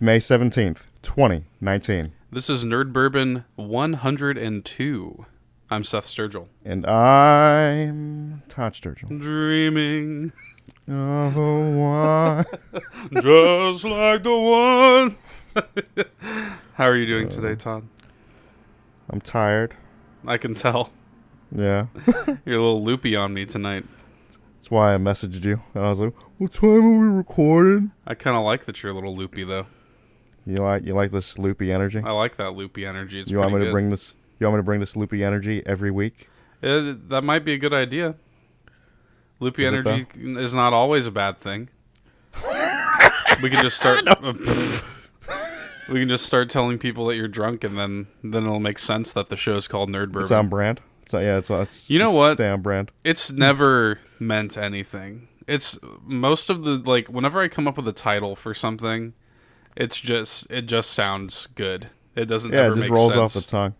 May 17th, 2019. This is Nerd Bourbon 102. I'm Seth Sturgill. And I'm Todd Sturgill. Dreaming of a one. just like the one. How are you doing today, Todd? I'm tired. I can tell. Yeah. You're a little loopy on me tonight. That's why I messaged you. I was like, what time are we recording? I kind of like that you're a little loopy, though. You like this loopy energy? I like that loopy energy. It's you want me good. to bring this? You want me to bring this loopy energy every week? That might be a good idea. Loopy energy is not always a bad thing. We can just start. We can just start telling people that you're drunk, and then it'll make sense that the show is called Nerd Bourbon. It's on brand. It's you know what? Stay on brand. It's never meant anything. It's most of the whenever I come up with a title for something, it just sounds good. It doesn't ever make sense. Yeah, it just rolls off the tongue.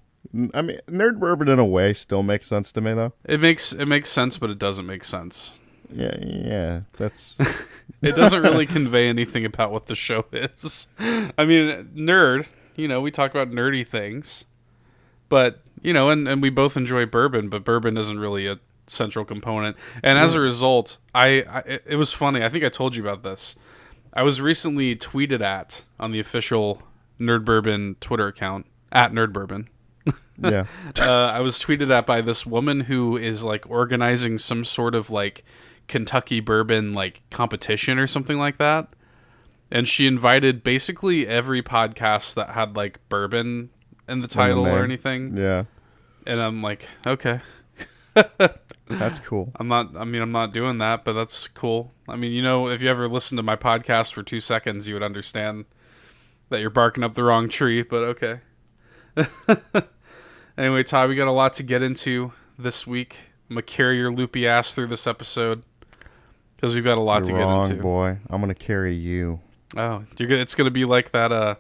I mean, Nerd Bourbon in a way still makes sense to me though. It makes sense, but it doesn't make sense. Yeah, that's. It doesn't really convey anything about what the show is. I mean, nerd. We talk about nerdy things, but and we both enjoy bourbon, but bourbon isn't really a central component. And as a result, it was funny. I think I told you about this. I was recently tweeted at on the official Nerd Bourbon Twitter account at Nerd Bourbon. Yeah. I was tweeted at by this woman who is organizing some sort of Kentucky bourbon competition or something like that. And she invited basically every podcast that had bourbon in the title or anything. Yeah. And I'm like, okay. That's cool. I'm not doing that, but that's cool. I mean, if you ever listened to my podcast for 2 seconds, you would understand that you're barking up the wrong tree, but okay. Anyway, Todd, we got a lot to get into this week. I'm going to carry your loopy ass through this episode because we've got a lot to get into. Boy. I'm going to carry you. Oh, you're good. It's going to be like that.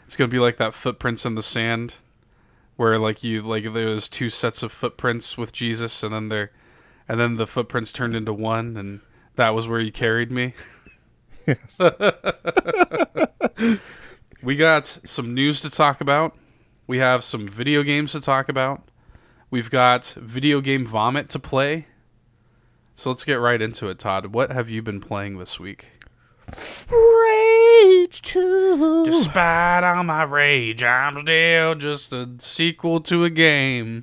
It's going to be like that footprints in the sand, where there's 2 sets of footprints with Jesus, and then the footprints turned into one, and that was where you carried me. Yes. We got some news to talk about. We have some video games to talk about. We've got video game vomit to play. So let's get right into it, Todd. What have you been playing this week? Rage 2. Despite all my rage, I'm still just a sequel to a game.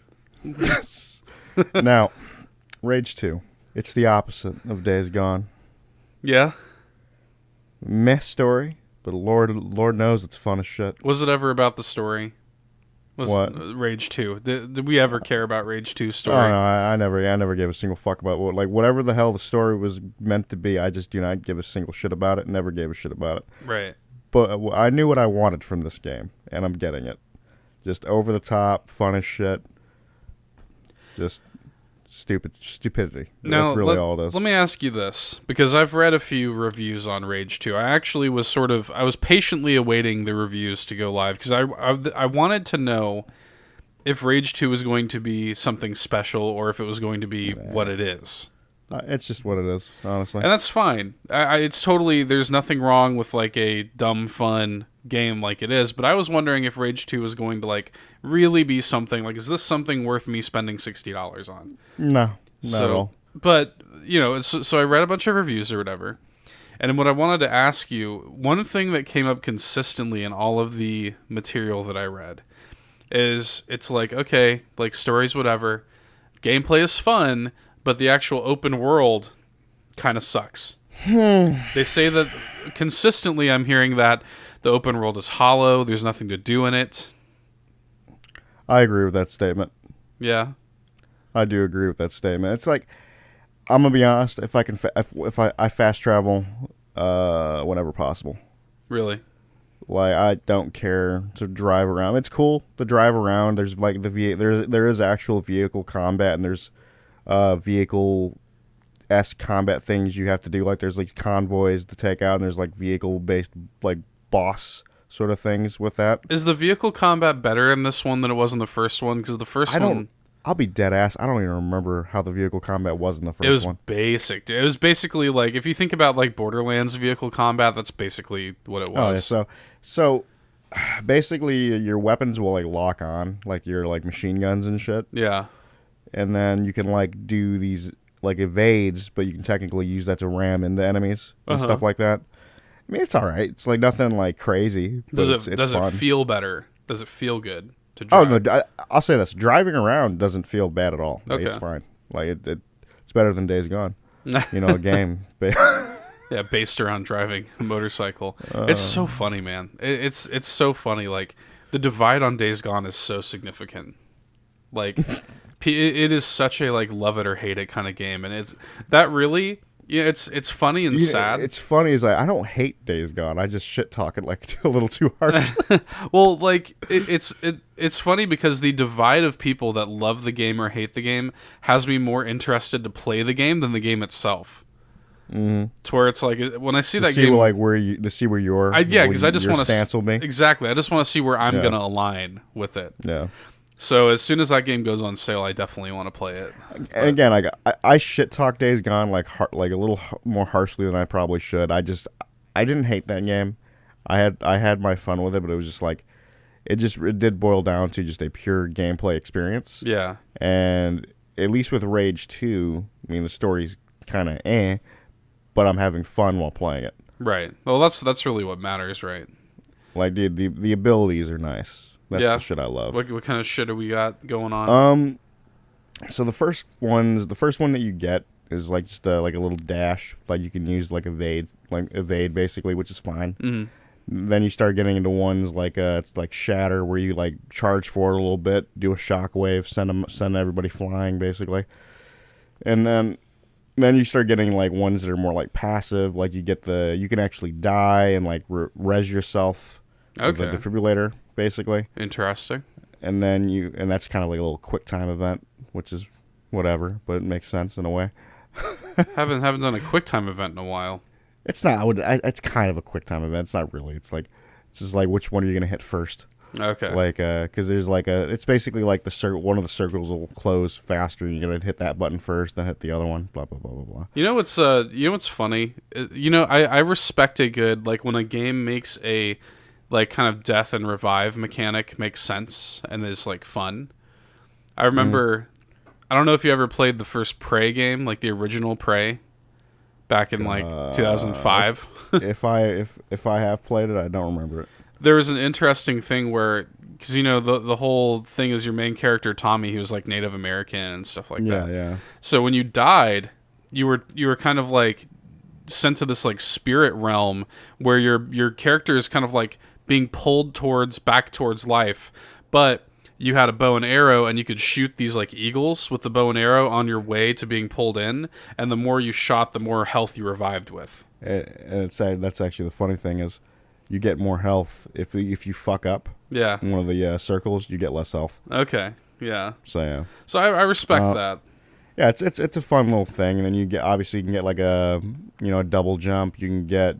Now, Rage 2. It's the opposite of Days Gone. Yeah? Meh story, but Lord knows it's fun as shit. Was it ever about the story? What? Rage 2. Did we ever care about Rage 2's story? Oh, no, I never gave a single fuck about whatever the hell the story was meant to be. I just do not give a single shit about it. Never gave a shit about it. Right. But I knew what I wanted from this game, and I'm getting it. Just over the top, fun as shit. Just stupidity. Now, that's really all it is. Let me ask you this, because I've read a few reviews on Rage 2. I actually was I was patiently awaiting the reviews to go live, because I wanted to know if Rage 2 was going to be something special, or if it was going to be what it is. It's just what it is, honestly. And that's fine. It's totally, there's nothing wrong with a dumb, fun game like it is, but I was wondering if Rage 2 was going to really be something, is this something worth me spending $60 on? No, not at all. But, so I read a bunch of reviews or whatever, and what I wanted to ask you, one thing that came up consistently in all of the material that I read is it's okay, stories, whatever, gameplay is fun, but the actual open world kind of sucks. They say that consistently I'm hearing that the open world is hollow, there's nothing to do in it. I agree with that statement. Yeah. I do agree with that statement. It's I'm gonna be honest. If I can, if I fast travel, whenever possible. Really? I don't care to drive around. It's cool to drive around. There's there is actual vehicle combat, and there's vehicle-esque combat things you have to do. There's convoys to take out, and there's vehicle-based boss sort of things with that. Is the vehicle combat better in this one than it was in the first one? Because the first one, I'll be dead ass. I don't even remember how the vehicle combat was in the It was first one. basic. Dude. It was basically like if you think about like Borderlands vehicle combat, that's basically what it Oh, yeah, was. so basically your weapons will like lock on, like your like machine guns and shit, Yeah. and then you can like do these like evades, but you can technically use that to ram into enemies and stuff like that. I mean, it's all right. It's like nothing like crazy. But it's Does fun. it feel better? Does it feel good to Oh drive? no, I'll say this: driving around doesn't feel bad at all. Like, Okay. it's fine. Like it's better than Days Gone. You know, a game. Yeah, based around driving a motorcycle. It's so funny, man. It's so funny. Like the divide on Days Gone is so significant. Like it is such a like love it or hate it kind of game, and it's that really. Yeah, it's funny and sad. It's funny is I don't hate Days Gone. I just shit talk it like a little too harsh. Well, like it's funny because the divide of people that love the game or hate the game has me more interested to play the game than the game itself. Mm-hmm. To where it's like when I see that game, like to see where your because I just want to stance will be. Exactly. I just want to see where I'm gonna align with it. Yeah. So as soon as that game goes on sale, I definitely want to play it. And again, I shit talk Days Gone like a little more harshly than I probably should. I didn't hate that game. I had my fun with it, but it was just like it did boil down to just a pure gameplay experience. Yeah. And at least with Rage 2, I mean the story's kind of but I'm having fun while playing it. Right. Well, that's really what matters, right? Like the abilities are nice. That's the shit I love. What kind of shit do we got going on? So the first one that you get is like just like a little dash, like you can use like evade basically, which is fine. Mm-hmm. Then you start getting into ones like it's like shatter, where you like charge forward a little bit, do a shockwave, send everybody flying basically, and then you start getting like ones that are more like passive, like you can actually die and like res yourself with a defibrillator. Basically. Interesting. And then that's kind of like a little quick time event, which is whatever, but it makes sense in a way. haven't done a quick time event in a while. It's not. It's kind of a quick time event. It's not really. It's just like which one are you gonna hit first? Okay. Like because there's like it's basically like one of the circles will close faster. You're gonna hit that button first, then hit the other one. Blah blah blah blah blah. You know what's funny? I respect a good like when a game makes a like kind of death and revive mechanic makes sense and is like fun. I remember, I don't know if you ever played the first Prey game, like the original Prey, back in like 2005. if I have played it, I don't remember it. There was an interesting thing where, because the whole thing is your main character Tommy, he was like Native American and stuff like that. Yeah. So when you died, you were kind of like sent to this like spirit realm where your character is kind of like being pulled back towards life, but you had a bow and arrow and you could shoot these like eagles with the bow and arrow on your way to being pulled in, and the more you shot, the more health you revived with. And that's actually the funny thing is you get more health if you fuck up in one of the circles, you get less health. Okay. Yeah. So I respect that. Yeah, it's a fun little thing, and then you get like a a double jump. You can get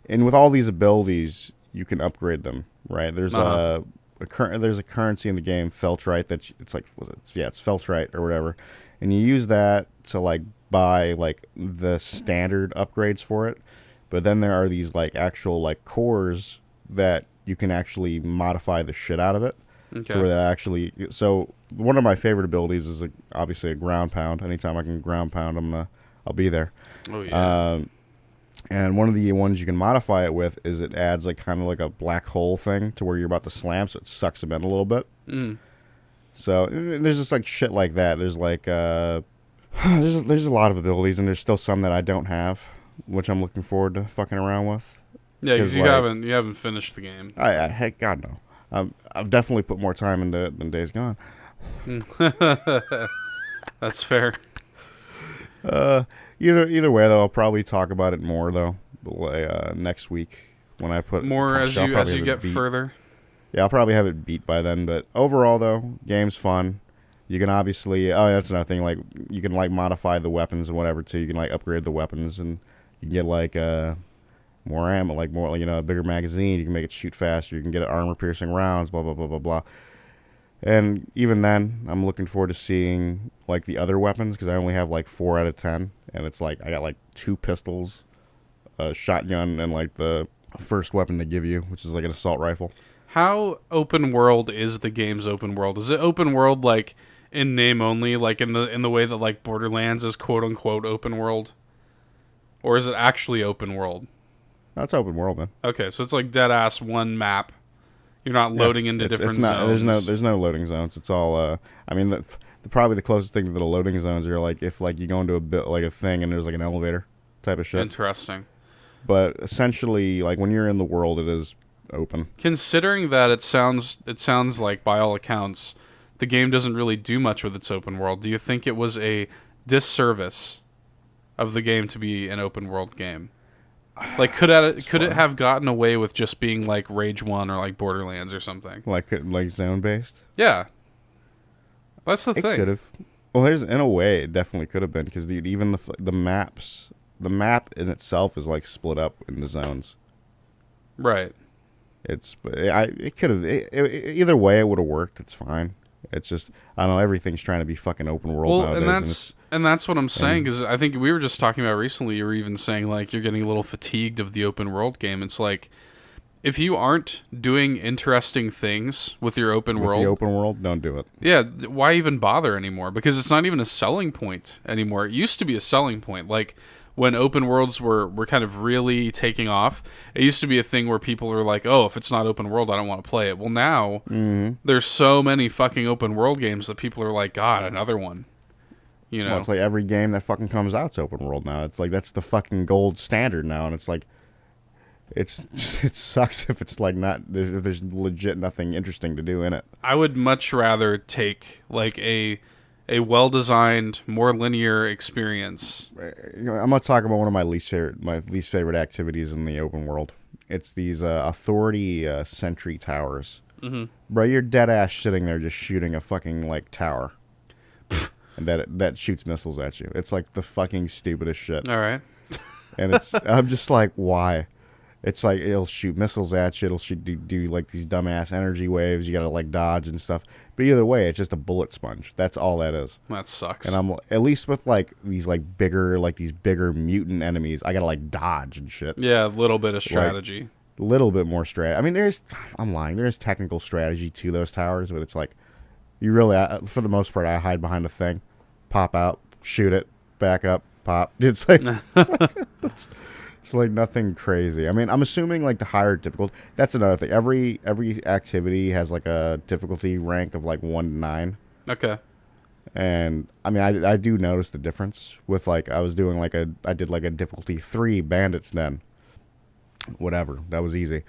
and with all these abilities you can upgrade them, right? There's there's a currency in the game, Feltrite, it's Feltrite or whatever, and you use that to like buy like the standard upgrades for it. But then there are these like actual like cores that you can actually modify the shit out of it. Okay. To where that actually, so one of my favorite abilities is obviously a ground pound. Anytime I can ground pound, I'll be there. Oh yeah. And one of the ones you can modify it with is it adds like kind of like a black hole thing to where you're about to slam, so it sucks them in a little bit. So there's just like shit like that. There's like there's a lot of abilities, and there's still some that I don't have, which I'm looking forward to fucking around with. Yeah, because you haven't finished the game. I heck God no. I've definitely put more time into it than Days Gone. That's fair. Either way though, I'll probably talk about it more though next week when I put more as you get further. Yeah, I'll probably have it beat by then. But overall though, game's fun. You can obviously that's another thing, like you can like modify the weapons and whatever too. You can like upgrade the weapons and you can get like more ammo, like more a bigger magazine. You can make it shoot faster. You can get armor piercing rounds. Blah blah blah blah blah. And even then, I'm looking forward to seeing like the other weapons because I only have like 4 out of 10, and it's like I got like 2 pistols, a shotgun, and like the first weapon they give you, which is like an assault rifle. How open world is the game's open world? Is it open world like in name only, like in the way that like Borderlands is quote unquote open world, or is it actually open world? No, it's open world, man. Okay, so it's like dead ass one map. You're not loading into different zones. There's no loading zones. It's all. I mean, probably the closest thing to the loading zones are like if like you go into a bit like a thing and there's like an elevator type of shit. Interesting. But essentially, like when you're in the world, it is open. Considering that it sounds like by all accounts the game doesn't really do much with its open world. Do you think it was a disservice of the game to be an open world game? Like could it have gotten away with just being like Rage 1 or like Borderlands or something? Like zone based? Yeah. That's the thing. It could have. Well, in a way, it definitely could have been because even the maps, the map in itself is like split up into zones. Right. It could have. Either way, it would have worked. It's fine. It's just I don't know. Everything's trying to be fucking open world nowadays. And that's what I'm saying. Because I think we were just talking about recently. You were even saying like you're getting a little fatigued of the open world game. It's like if you aren't doing interesting things with your open world, the open world, don't do it. Yeah, why even bother anymore? Because it's not even a selling point anymore. It used to be a selling point. Like when open worlds were kind of really taking off, it used to be a thing where people were like, oh, if it's not open world, I don't want to play it. Well, now there's so many fucking open world games that people are like, God, another one. You know, well, it's like every game that fucking comes out's open world now. It's like that's the fucking gold standard now, and it's like it sucks if it's like not if there's legit nothing interesting to do in it. I would much rather take like a well-designed, more linear experience. I'm gonna talk about one of my least favorite activities in the open world. It's these authority sentry towers. Mm-hmm. Bro, you're dead ass sitting there just shooting a fucking like tower, and that shoots missiles at you. It's like the fucking stupidest shit. All right, and I'm just like, why? It's like it'll shoot missiles at you. It'll do like these dumbass energy waves. You gotta like dodge and stuff. But either way, it's just a bullet sponge. That's all that is. That sucks. And I'm at least with like these bigger mutant enemies, I gotta like dodge and shit. Yeah, a little bit of strategy. A little bit more strategy. I mean, I'm lying. There is technical strategy to those towers, but it's like you really, for the most part, I hide behind a thing, pop out, shoot it, back up, pop. It's like. It's like nothing crazy. I mean, I'm assuming like the higher difficulty. That's another thing. Every activity has like a difficulty rank of like 1 to 9. Okay. And I mean, I do notice the difference with like I did like a difficulty 3 Bandit's Den. Whatever, that was easy.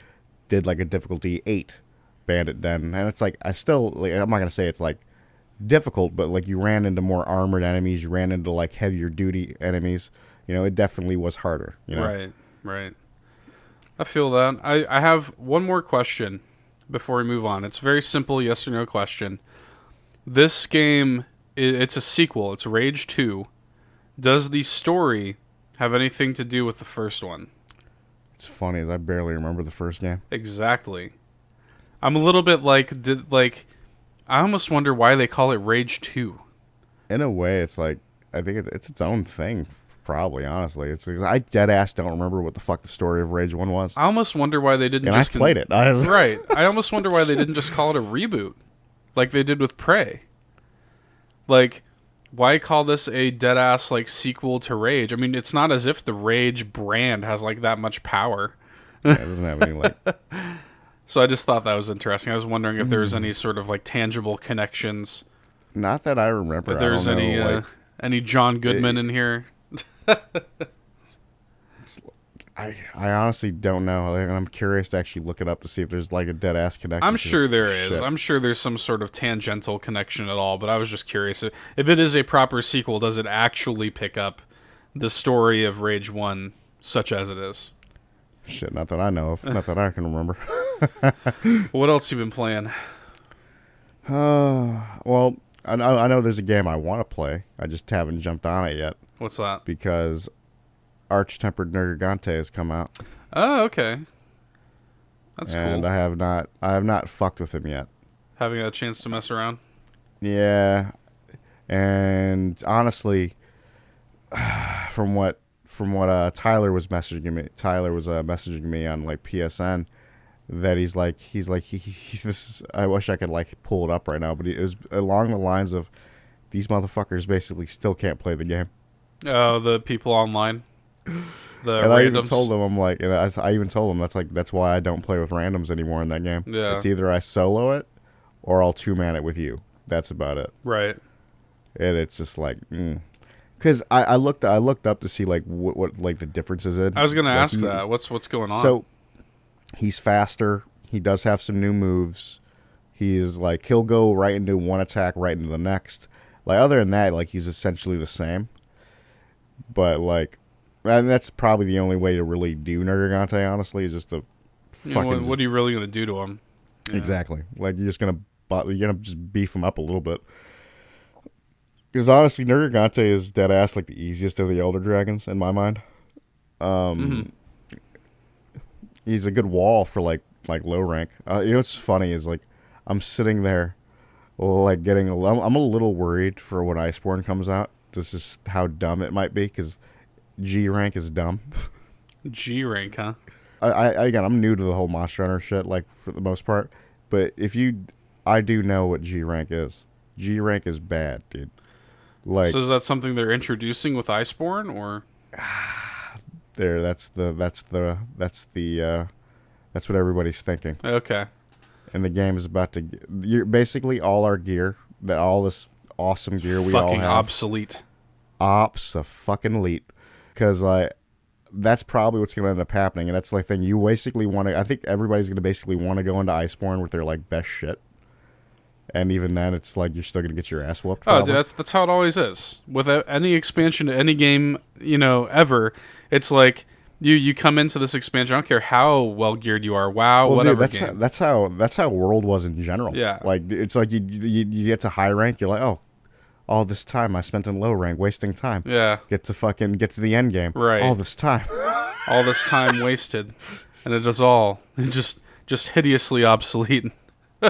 Did like a difficulty 8 Bandit Den, and it's like I still like I'm not gonna say it's like difficult, but like you ran into more armored enemies, you ran into like heavier duty enemies. You know, it definitely was harder. You know? Right. I feel that. I have one more question before we move on. It's a very simple yes or no question. This game, it's a sequel. It's Rage 2. Does the story have anything to do with the first one? It's funny, as I barely remember the first game. Exactly. I'm a little bit like I almost wonder why they call it Rage 2. In a way, it's like, I think it's its own thing. Probably, honestly. I dead ass don't remember what the fuck the story of Rage 1 was. I almost wonder why they didn't I played it. Right. I almost wonder why they didn't just call it a reboot. Like they did with Prey. Like, why call this a dead ass like sequel to Rage? I mean, it's not as if the Rage brand has like that much power. Yeah, it doesn't have any like So I just thought that was interesting. I was wondering if there was any sort of like tangible connections. Not that I remember. If there's any John Goodman in here. I honestly don't know. I'm curious to actually look it up to see if there's like a dead ass connection. I'm sure there is. I'm sure there's some sort of tangential connection at all, but I was just curious. If it is a proper sequel, does it actually pick up the story of Rage 1 such as it is? Shit, not that I know of. Not that I can remember. What else you been playing? Well, I know there's a game I want to play. I just haven't jumped on it yet. What's that? Because Arch-Tempered Nergigante has come out. Oh, okay. That's cool. And I have not fucked with him yet. Having a chance to mess around. Yeah, and honestly, from what Tyler was messaging me on like PSN, that he's like this. I wish I could like pull it up right now, but it was along the lines of these motherfuckers basically still can't play the game. Oh, the people online. The and randoms. I even told them, I'm like, and I even told them that's why I don't play with randoms anymore in that game. Yeah. It's either I solo it or I'll 2-man it with you. That's about it. Right. And it's just like, because I looked up to see like what like the differences in. I was gonna like, ask that. What's going on? So he's faster. He does have some new moves. He's like he'll go right into one attack, right into the next. Like other than that, like he's essentially the same. But like, and that's probably the only way to really do Nergigante. Honestly, is just to fucking. What are you really gonna do to him? Yeah. Exactly. Like you're gonna just beef him up a little bit. Because honestly, Nergigante is dead ass like the easiest of the Elder Dragons in my mind. He's a good wall for like low rank. You know what's funny is like I'm sitting there, like getting. I'm a little worried for when Iceborne comes out. This is how dumb it might be because G rank is dumb. G rank, huh? Again, I'm new to the whole Monster Hunter shit, like for the most part. But I do know what G rank is. G rank is bad, dude. Like, so is that something they're introducing with Iceborne, or? That's what everybody's thinking. Okay. And the game is about to. You're basically all our gear, all this awesome gear we all have, fucking obsolete. Obso-fucking-lete. Because that's probably what's going to end up happening, and that's the thing. You basically want to. I think everybody's going to basically want to go into Iceborne with their like best shit. And even then, it's like you're still gonna get your ass whooped. Oh, dude, that's how it always is. Without any expansion to any game, ever, it's like you come into this expansion. I don't care how well geared you are. WoW, well, whatever. Dude, that's how World was in general. Yeah, like it's like you get to high rank, you're like, oh, all this time I spent in low rank, wasting time. Yeah, get to the end game. Right, all this time, wasted, and it is all just hideously obsolete.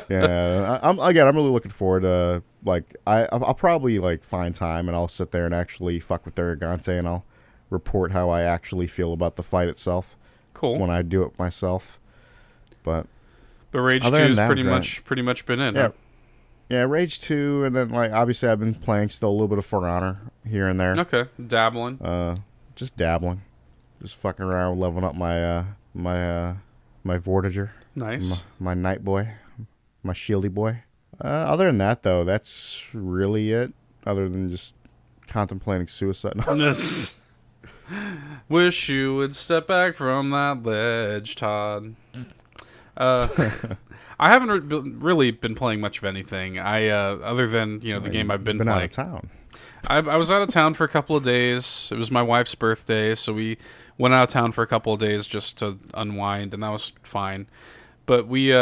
Yeah, I'm really looking forward to I'll probably find time and I'll sit there and actually fuck with Nergigante and I'll report how I actually feel about the fight itself. Cool. When I do it myself, but Rage 2 is pretty much been in. Yeah, huh? Yeah, Rage 2, and then obviously I've been playing still a little bit of For Honor here and there. Okay, dabbling. Just dabbling, just fucking around, leveling up my my Vortiger. Nice. My Night Boy. My shieldy boy. Other than that, though, that's really it. Other than just contemplating suicide. Wish you would step back from that ledge, Todd. I haven't really been playing much of anything. Other than the game I've been playing. Out of town. I was out of town for a couple of days. It was my wife's birthday, so we went out of town for a couple of days just to unwind, and that was fine. But we.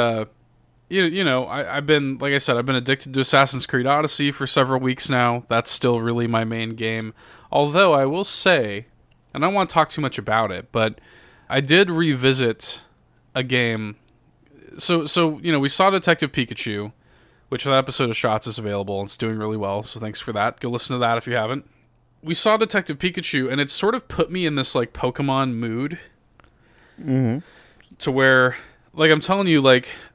I've been, like I said, I've been addicted to Assassin's Creed Odyssey for several weeks now. That's still really my main game. Although I will say, and I don't want to talk too much about it, but I did revisit a game. So we saw Detective Pikachu, which that episode of Shots is available and it's doing really well. So thanks for that. Go listen to that if you haven't. We saw Detective Pikachu and it sort of put me in this Pokemon mood. Mm-hmm. To where, I'm telling you,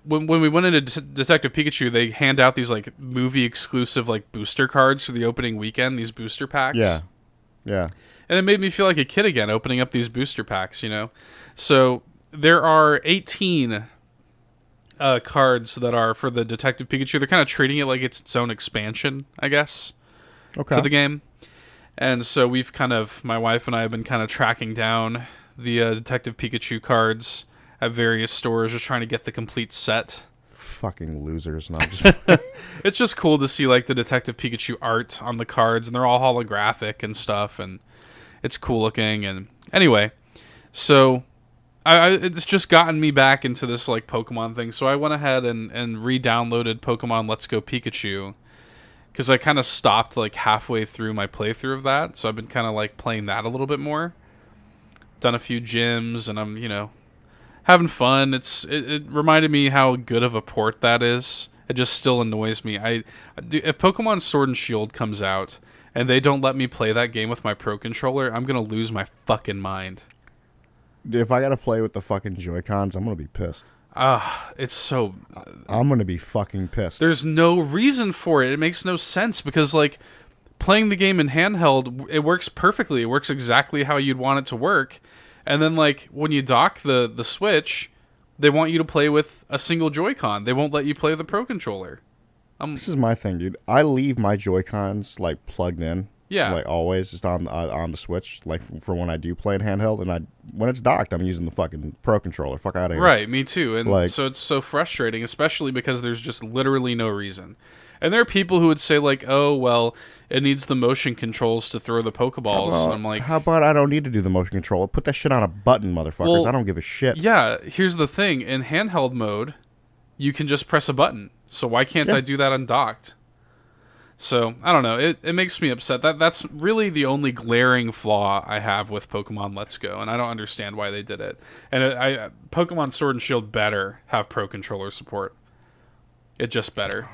when we went into Detective Pikachu, they hand out these movie exclusive booster cards for the opening weekend. These booster packs. Yeah. And it made me feel like a kid again, opening up these booster packs. So there are 18 cards that are for the Detective Pikachu. They're kind of treating it like it's its own expansion, I guess, to the game. And so my wife and I have been kind of tracking down the Detective Pikachu cards at various stores, just trying to get the complete set. Fucking losers. It's just cool to see the Detective Pikachu art on the cards, and they're all holographic and stuff, and it's cool looking. And anyway, so it's just gotten me back into this Pokemon thing. So I went ahead and re-downloaded Pokemon Let's Go Pikachu, because I kind of stopped halfway through my playthrough of that. So I've been kind of playing that a little bit more. Done a few gyms, and I'm having fun. It reminded me how good of a port that is. It just still annoys me. If Pokemon Sword and Shield comes out and they don't let me play that game with my Pro Controller, I'm going to lose my fucking mind. Dude, if I gotta play with the fucking Joy-Cons, I'm gonna be pissed. It's so... I'm gonna be fucking pissed. There's no reason for it. It makes no sense because, like, playing the game in handheld, it works perfectly. It works exactly how you'd want it to work. And then, like, when you dock the Switch, they want you to play with a single Joy-Con. They won't let you play with the Pro Controller. This is my thing, dude. I leave my Joy-Cons, like, plugged in. Yeah. Like, always, just on the Switch, like, for when I do play it handheld. And when it's docked, I'm using the fucking Pro Controller. Fuck out of here. Right, me too. And like, so it's so frustrating, especially because there's just literally no reason. And there are people who would say, like, oh, well, it needs the motion controls to throw the Pokeballs. And I'm like... How about I don't need to do the motion control? Put that shit on a button, motherfuckers. Well, I don't give a shit. Yeah, here's the thing. In handheld mode, you can just press a button. So why can't I do that undocked? So, I don't know. It makes me upset. That's really the only glaring flaw I have with Pokemon Let's Go, and I don't understand why they did it. And Pokemon Sword and Shield better have Pro Controller support. It just better.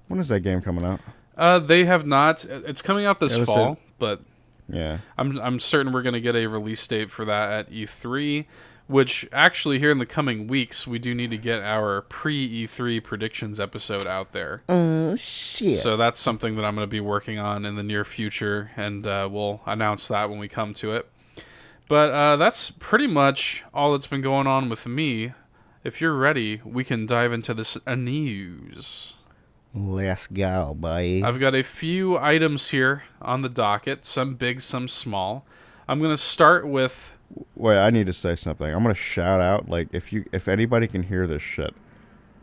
When is that game coming out? They have not. It's coming out this fall, but yeah, I'm certain we're going to get a release date for that at E3. Which, actually, here in the coming weeks, we do need to get our pre-E3 predictions episode out there. Oh, shit. So that's something that I'm going to be working on in the near future, and we'll announce that when we come to it. But that's pretty much all that's been going on with me. If you're ready, we can dive into this news. Let's go, boy. I've got a few items here on the docket, some big, some small. I'm going to start with... Wait, I need to say something. I'm gonna shout out, like, if anybody can hear this shit.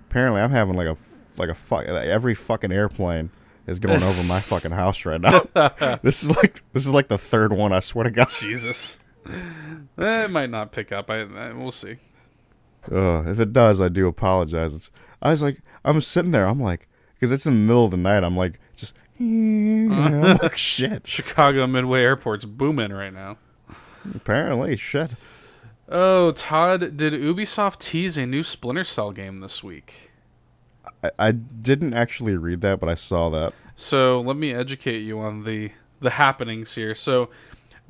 Apparently, I'm having every fucking airplane is going over my fucking house right now. This is like the third one. I swear to God. Jesus, it might not pick up. We'll see. If it does, I do apologize. I'm sitting there. I'm like, because it's in the middle of the night. I'm like, just, I'm like, shit. Chicago Midway Airport's booming right now. Apparently, shit. Oh, Todd, did Ubisoft tease a new Splinter Cell game this week? I didn't actually read that, but I saw that. So let me educate you on the happenings here. So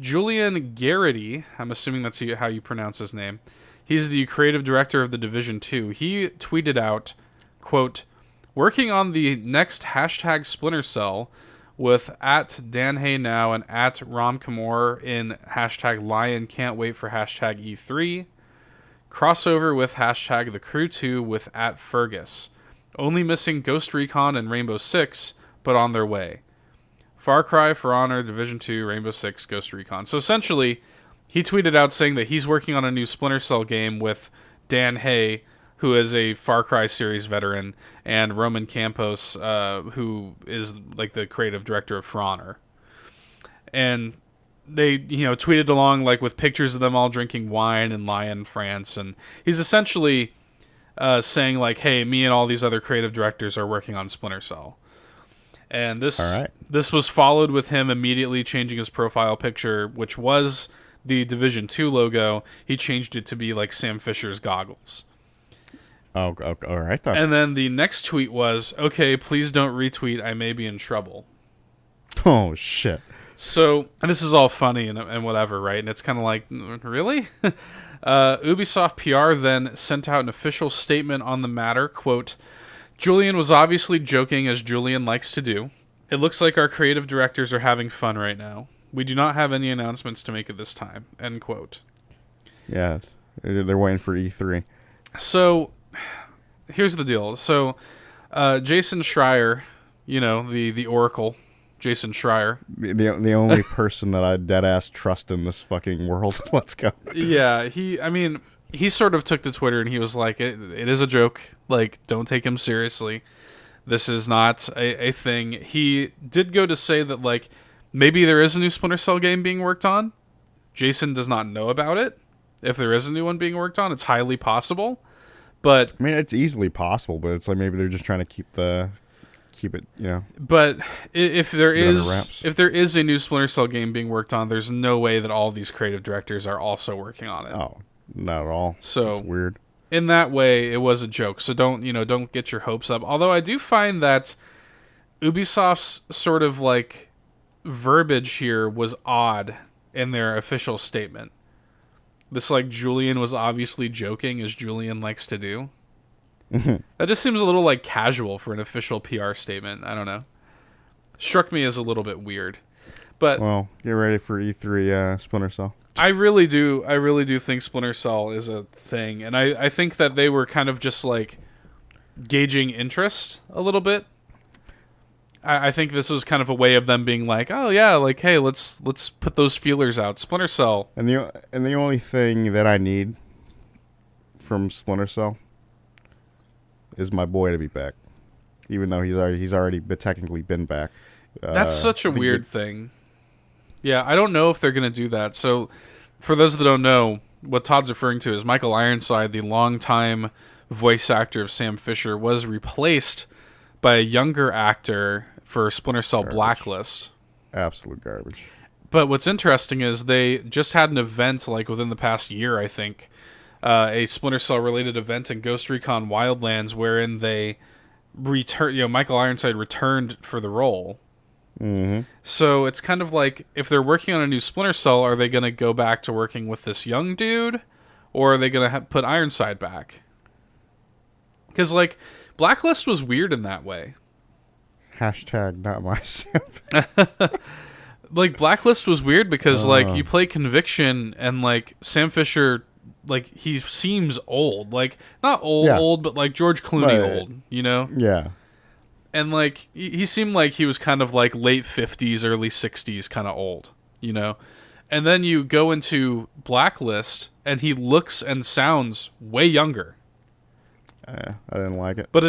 Julian Garrity, I'm assuming that's how you pronounce his name. He's the creative director of The Division 2. He tweeted out, quote, working on the next hashtag Splinter Cell with @DanHeyNow and @RomKamor in hashtag Lion Can't Wait for hashtag E3. Crossover with hashtag The Crew 2 with @Fergus. Only missing Ghost Recon and Rainbow Six, but on their way. Far Cry, For Honor, Division 2, Rainbow Six, Ghost Recon. So essentially, he tweeted out saying that he's working on a new Splinter Cell game with Dan Hay, who is a Far Cry series veteran, and Roman Campos, who is like the creative director of For Honor. And they, tweeted along like with pictures of them all drinking wine in Lyon, France, and he's essentially saying like, "Hey, me and all these other creative directors are working on Splinter Cell." And this was followed with him immediately changing his profile picture, which was the Division 2 logo. He changed it to be like Sam Fisher's goggles. Oh, all right then. And then the next tweet was, okay, please don't retweet. I may be in trouble. Oh, shit. So, and this is all funny and whatever, right? And it's kind of like, really? Ubisoft PR then sent out an official statement on the matter. Quote, Julian was obviously joking, as Julian likes to do. It looks like our creative directors are having fun right now. We do not have any announcements to make at this time. End quote. Yeah, they're waiting for E3. So... here's the deal. So, Jason Schreier, the Oracle, Jason Schreier. The only person that I dead-ass trust in this fucking world. Let's go. Yeah, he sort of took to Twitter and he was like, it is a joke. Like, don't take him seriously. This is not a thing. He did go to say that, like, maybe there is a new Splinter Cell game being worked on. Jason does not know about it. If there is a new one being worked on, it's highly possible. But I mean, it's easily possible, but it's like maybe they're just trying to keep it, But if there is a new Splinter Cell game being worked on, there's no way that all these creative directors are also working on it. Oh, not at all. So it's weird. in that way, it was a joke. So don't get your hopes up. Although I do find that Ubisoft's sort of like verbiage here was odd in their official statement. This like Julian was obviously joking, as Julian likes to do. That just seems a little like casual for an official PR statement. I don't know. Struck me as a little bit weird. But well, get ready for E3 Splinter Cell. I really do think Splinter Cell is a thing, and I think that they were kind of just like gauging interest a little bit. I think this was kind of a way of them being like, oh yeah, like hey, let's put those feelers out. Splinter Cell. And the only thing that I need from Splinter Cell is my boy to be back, even though he's already technically been back. That's such a weird thing. Yeah, I don't know if they're going to do that. So, for those that don't know, what Todd's referring to is Michael Ironside, the longtime voice actor of Sam Fisher, was replaced by a younger actor for Splinter Cell Blacklist. Absolute garbage. But what's interesting is they just had an event, like within the past year, I think, a Splinter Cell related event in Ghost Recon Wildlands, wherein they Michael Ironside returned for the role. Mm-hmm. So it's kind of like, if they're working on a new Splinter Cell, are they going to go back to working with this young dude, or are they going to put Ironside back? Because like Blacklist was weird in that way. Hashtag not my simp. Like Blacklist was weird because like you play Conviction and like Sam Fisher, like he seems old, like not old, but like George Clooney old, you know? Yeah. And like he seemed like he was kind of like late 50s, early 60s kind of old, you know? And then you go into Blacklist and he looks and sounds way younger. I didn't like it. But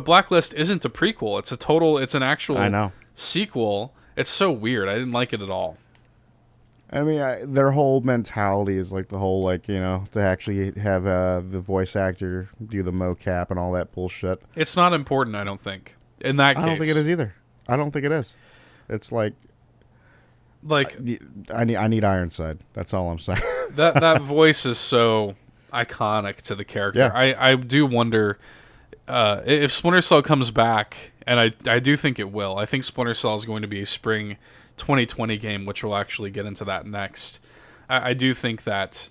Blacklist isn't a prequel. It's an actual sequel. It's so weird. I didn't like it at all. I mean, their whole mentality is like the whole, like, you know, to actually have the voice actor do the mocap and all that bullshit. It's not important, I don't think. In that case. I don't think it is either. I don't think it is. It's like I need Ironside. That's all I'm saying. that voice is so iconic to the character. Yeah. I do wonder if Splinter Cell comes back, and I do think it will. I think Splinter Cell is going to be a spring 2020 game, which we'll actually get into that next. I do think that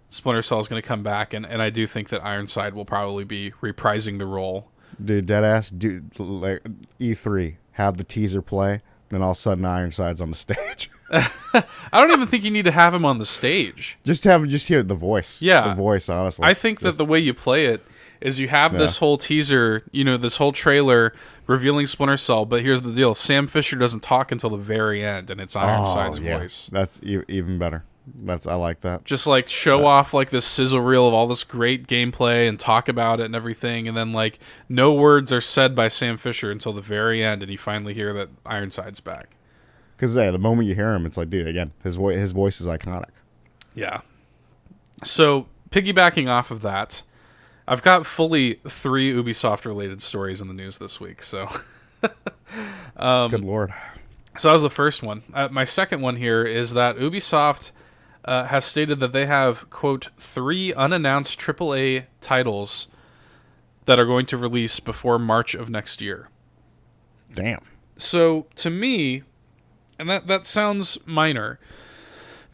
Splinter Cell is going to come back, and I do think that Ironside will probably be reprising the role. Dude, deadass, like E3, have the teaser play, then all of a sudden Ironside's on the stage. I don't even think you need to have him on the stage. Just hear the voice. Yeah. The voice, honestly. I think that the way you play it is you have this whole teaser, you know, this whole trailer revealing Splinter Cell, but here's the deal. Sam Fisher doesn't talk until the very end, and it's Ironside's voice. That's even better. I like that. Just like show off like this sizzle reel of all this great gameplay and talk about it and everything, and then like no words are said by Sam Fisher until the very end, and you finally hear that Ironside's back. Because the moment you hear him, it's like, dude, again, his voice is iconic. Yeah. So piggybacking off of that, I've got fully 3 Ubisoft related stories in the news this week. So, good lord. So that was the first one. My second one here is that Ubisoft has stated that they have, quote, 3 unannounced AAA titles that are going to release before March of next year. Damn. So to me, and that sounds minor,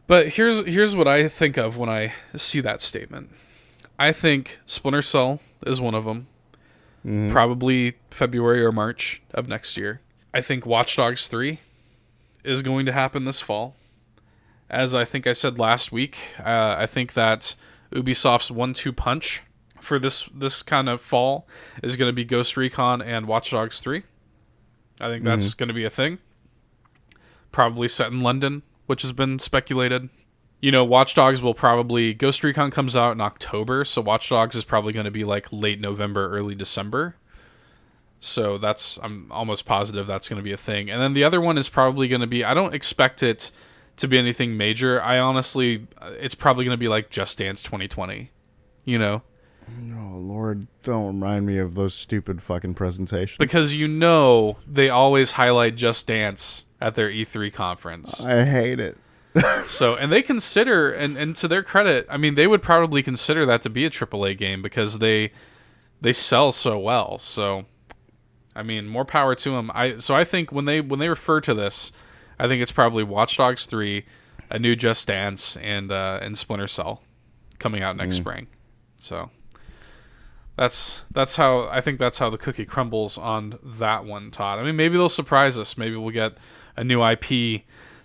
but here's what I think of when I see that statement. I think Splinter Cell is one of them. Mm-hmm. Probably February or March of next year. I think Watch Dogs 3 is going to happen this fall. As I think I said last week, I think that Ubisoft's 1-2 punch for this kind of fall is going to be Ghost Recon and Watch Dogs 3. I think that's going to be a thing. Probably set in London, which has been speculated. You know, Watch Dogs Ghost Recon comes out in October, so Watch Dogs is probably going to be like late November, early December. So I'm almost positive that's going to be a thing. And then the other one is probably going to be, I don't expect it to be anything major. It's probably going to be like Just Dance 2020, you know? No, Lord, don't remind me of those stupid fucking presentations. Because you know they always highlight Just Dance at their E3 conference. I hate it. So, and they consider, and to their credit, I mean, they would probably consider that to be a AAA game because they sell so well. So, I mean, more power to them. I think when they refer to this, I think it's probably Watch Dogs 3, a new Just Dance, and Splinter Cell coming out next spring. So that's how I think that's how the cookie crumbles on that one, Todd. I mean, maybe they'll surprise us. Maybe we'll get a new IP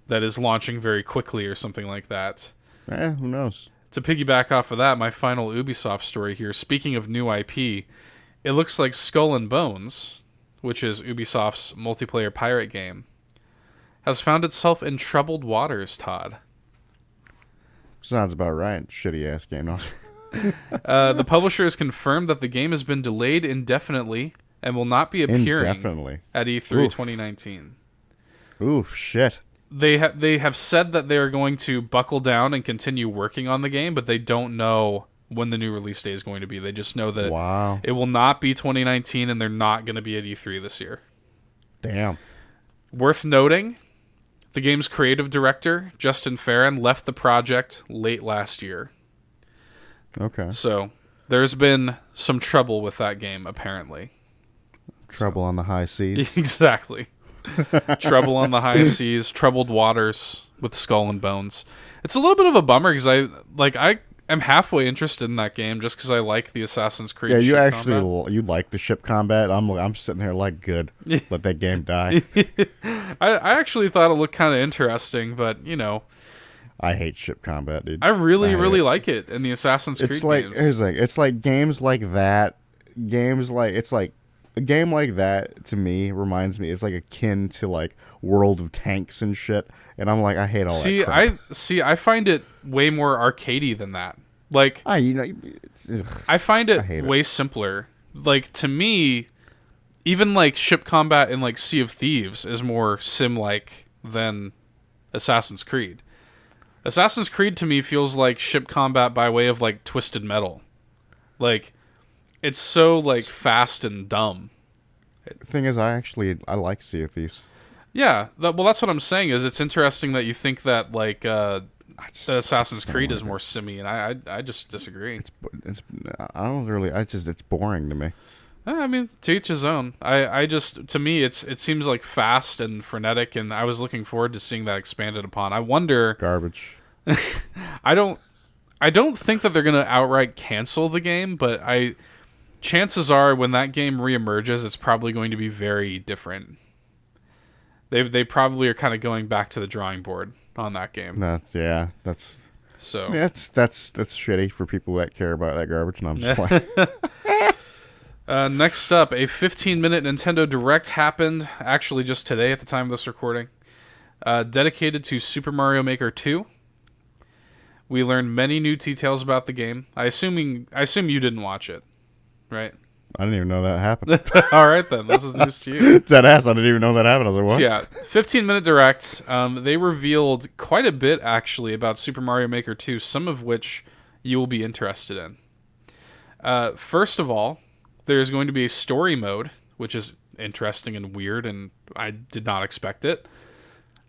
that is launching very quickly or something like that. Who knows? To piggyback off of that, my final Ubisoft story here. Speaking of new IP, it looks like Skull and Bones, which is Ubisoft's multiplayer pirate game, has found itself in troubled waters, Todd. Sounds about right. Shitty ass game. No. The publisher has confirmed that the game has been delayed indefinitely and will not be appearing at E3 2019. Oof, shit. They have said that they are going to buckle down and continue working on the game, but they don't know when the new release date is going to be. They just know that it will not be 2019 and they're not going to be at E3 this year. Damn. Worth noting, the game's creative director, Justin Farron, left the project late last year. Okay. So there's been some trouble with that game, apparently. Trouble on the high seas. Exactly. Trouble on the high seas, troubled waters with Skull and Bones. It's a little bit of a bummer because I am halfway interested in that game just because I like the Assassin's Creed. Yeah, you ship actually combat. you like the ship combat. I'm sitting here like, good. Let that game die. I actually thought it looked kind of interesting, but you know, I hate ship combat, dude. I really like it in the Assassin's Creed games. It's like games like that. A game like that to me reminds me. It's like akin to like World of Tanks and shit. And I'm like, I hate all that crap. I find it way more arcadey than that. Like, I find it way simpler. Like, to me, even like ship combat in like Sea of Thieves is more sim-like than Assassin's Creed. Assassin's Creed to me feels like ship combat by way of like Twisted Metal. Like, it's so like fast and dumb. The thing is, I like Sea of Thieves. Yeah, that's what I'm saying. Is it's interesting that you think that like that Assassin's Creed is more simmy, and I just disagree. It's boring to me. I mean, to each his own. I just, to me, it seems like fast and frenetic, and I was looking forward to seeing that expanded upon. I wonder. Garbage. I don't think that they're gonna outright cancel the game, but chances are when that game reemerges, it's probably going to be very different. They probably are kind of going back to the drawing board on that game. That's so. I mean, that's shitty for people that care about that garbage. And I'm just playing. Next up, a 15-minute Nintendo Direct happened, actually just today at the time of this recording, dedicated to Super Mario Maker 2. We learned many new details about the game. I assume you didn't watch it, right? I didn't even know that happened. All right, then. This is news to you. That ass, I didn't even know that happened. I was like, what? So, yeah, 15-minute Direct. They revealed quite a bit, actually, about Super Mario Maker 2, some of which you will be interested in. First of all, there's going to be a story mode, which is interesting and weird, and I did not expect it.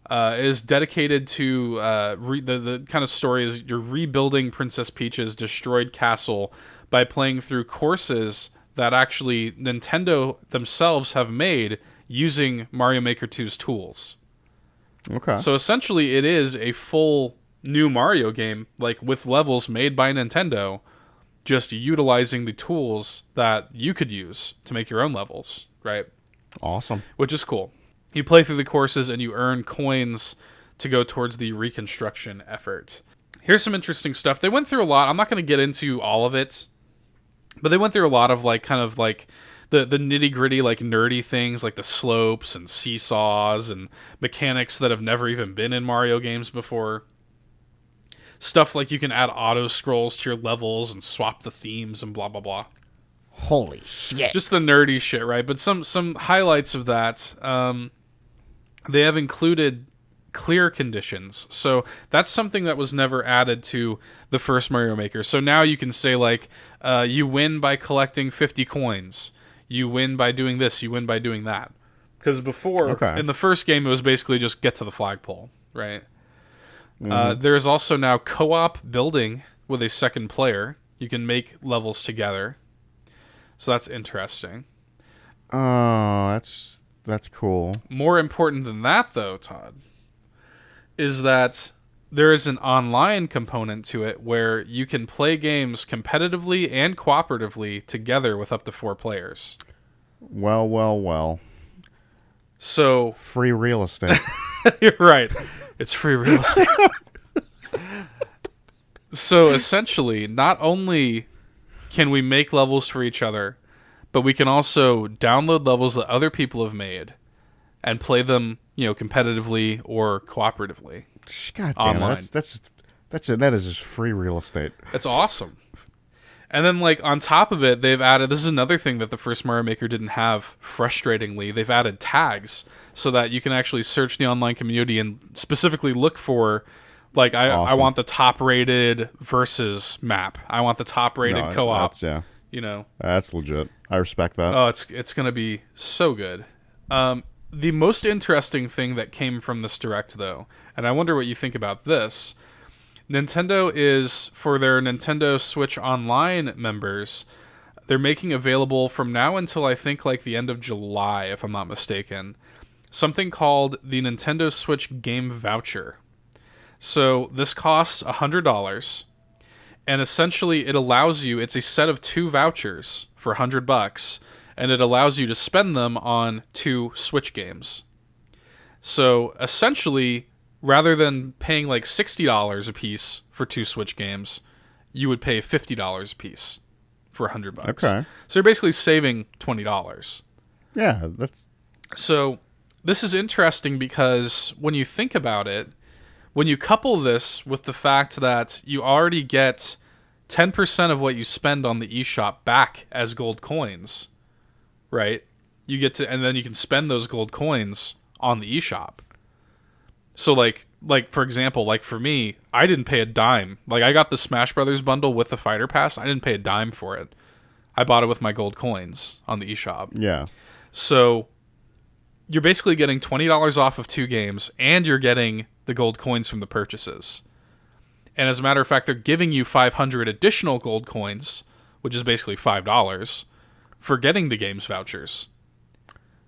It is dedicated to the kind of story is you're rebuilding Princess Peach's destroyed castle by playing through courses that actually Nintendo themselves have made using Mario Maker 2's tools. Okay. So essentially it is a full new Mario game, like with levels made by Nintendo, just utilizing the tools that you could use to make your own levels, right? Awesome. Which is cool. You play through the courses and you earn coins to go towards the reconstruction effort. Here's some interesting stuff. They went through a lot. I'm not going to get into all of it, but they went through a lot of like kind of like the nitty-gritty like nerdy things like the slopes and seesaws and mechanics that have never even been in Mario games before. Stuff like you can add auto scrolls to your levels and swap the themes and blah blah blah. Holy shit. Just the nerdy shit, right? But some highlights of that, they have included clear conditions. So that's something that was never added to the first Mario Maker. So now you can say like, you win by collecting 50 coins. You win by doing this. You win by doing that. Because before, in the first game, it was basically just get to the flagpole, right? There's also now co-op building with a second player. You can make levels together. So that's interesting. Oh, that's cool. More important than that, though, Todd, is that there is an online component to it where you can play games competitively and cooperatively together with up to 4 players. Well. So free real estate. You're right. It's free real estate. So essentially, not only can we make levels for each other, but we can also download levels that other people have made and play them, competitively or cooperatively. God damn, online. That is just free real estate. It's awesome. And then, on top of it, they've added... This is another thing that the first Mario Maker didn't have, frustratingly. They've added tags so that you can actually search the online community and specifically look for... Awesome. I want the top-rated versus map. I want the top-rated co-op. That's legit. I respect that. Oh, it's going to be so good. The most interesting thing that came from this Direct, though, and I wonder what you think about this... Nintendo is, for their Nintendo Switch Online members, they're making available from now until I think the end of July, if I'm not mistaken, something called the Nintendo Switch Game Voucher. So this costs $100, and essentially it allows you, it's a set of 2 vouchers for $100, and it allows you to spend them on 2 Switch games. So essentially... rather than paying $60 a piece for 2 Switch games, you would pay $50 a piece for $100. Okay. So you're basically saving $20. Yeah, So this is interesting because when you think about it, when you couple this with the fact that you already get 10% of what you spend on the eShop back as gold coins, right? You get to, and then you can spend those gold coins on the eShop. So, for example, for me, I didn't pay a dime. I got the Smash Brothers bundle with the Fighter Pass. I didn't pay a dime for it. I bought it with my gold coins on the eShop. Yeah. So, you're basically getting $20 off of 2 games, and you're getting the gold coins from the purchases. And as a matter of fact, they're giving you 500 additional gold coins, which is basically $5, for getting the games vouchers.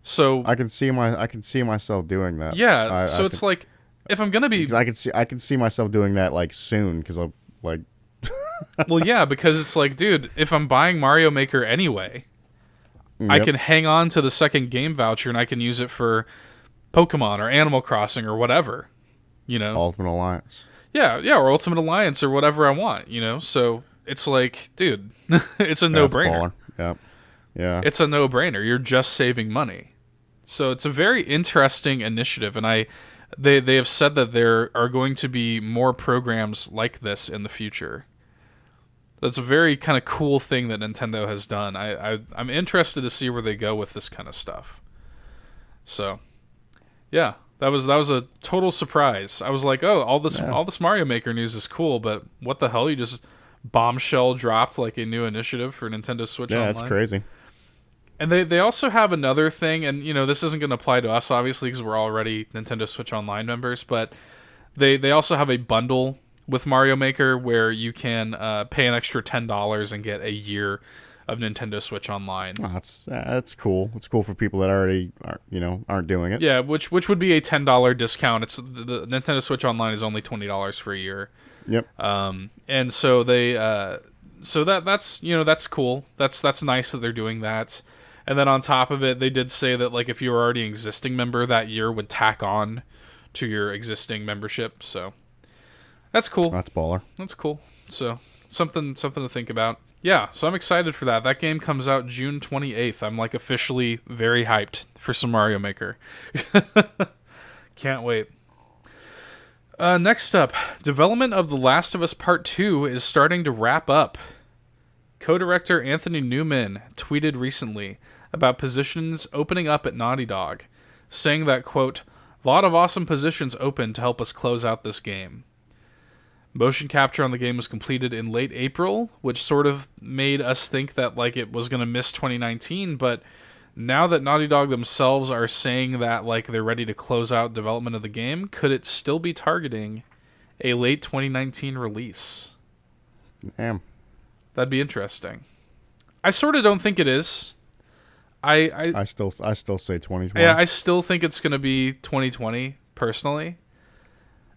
So I can see myself doing that. Yeah. It's if I'm gonna be, I can see myself doing that soon because I'm well, yeah, because it's dude, if I'm buying Mario Maker anyway, yep. I can hang on to the second game voucher and I can use it for Pokemon or Animal Crossing or whatever, Ultimate Alliance. Yeah, or Ultimate Alliance or whatever I want, So it's dude, it's a no-brainer. Yep. Yeah. It's a no-brainer. You're just saving money. So it's a very interesting initiative, and they have said that there are going to be more programs like this in the future. That's a very kind of cool thing that Nintendo has done. I'm interested to see where they go with this kind of stuff. So, yeah, that was a total surprise. I was like, oh, all this Mario Maker news is cool, but what the hell? You just bombshell dropped a new initiative for Nintendo Switch Online? Yeah, that's crazy. And they also have another thing, and this isn't going to apply to us, obviously, because we're already Nintendo Switch Online members, but they also have a bundle with Mario Maker where you can pay an extra $10 and get a year of Nintendo Switch Online. Oh, that's cool. It's cool for people that already aren't doing it. Yeah, which would be a $10 discount. It's the Nintendo Switch Online is only $20 for a year. Yep. And so that's cool. That's nice that they're doing that. And then on top of it, they did say that like if you were already an existing member, that year would tack on to your existing membership. So that's cool. That's baller. That's cool. So something to think about. Yeah, so I'm excited for that. That game comes out June 28th. I'm like officially very hyped for some Mario Maker. Can't wait. Next up, development of The Last of Us Part 2 is starting to wrap up. Co-director Anthony Newman tweeted recently about positions opening up at Naughty Dog, saying that, quote, "A lot of awesome positions open to help us close out this game." Motion capture on the game was completed in late April, which sort of made us think that like it was going to miss 2019, but now that Naughty Dog themselves are saying that like they're ready to close out development of the game, could it still be targeting a late 2019 release. Damn. That'd be interesting. I sort of don't think it is. I still say 2020. Yeah, I still think it's going to be 2020, personally.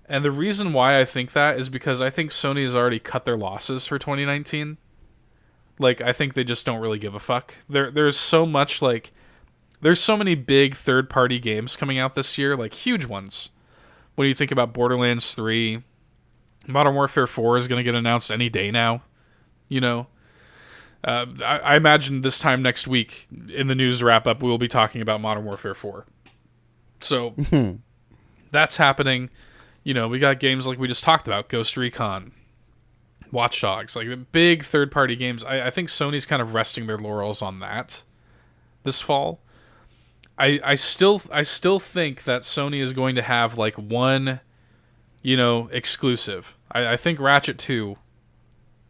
And the reason why I think that is because I think Sony has already cut their losses for 2019. Like, I think they just don't really give a fuck. There's so much, like... There's so many big third-party games coming out this year, like, huge ones. When you think about Borderlands 3, Modern Warfare 4 is going to get announced any day now. You know? I imagine this time next week, in the news wrap-up, we will be talking about Modern Warfare 4. So, that's happening. You know, we got games like we just talked about, Ghost Recon, Watch Dogs, like the big third-party games. I think Sony's kind of resting their laurels on that this fall. I still think that Sony is going to have like one, you know, exclusive. I think Ratchet 2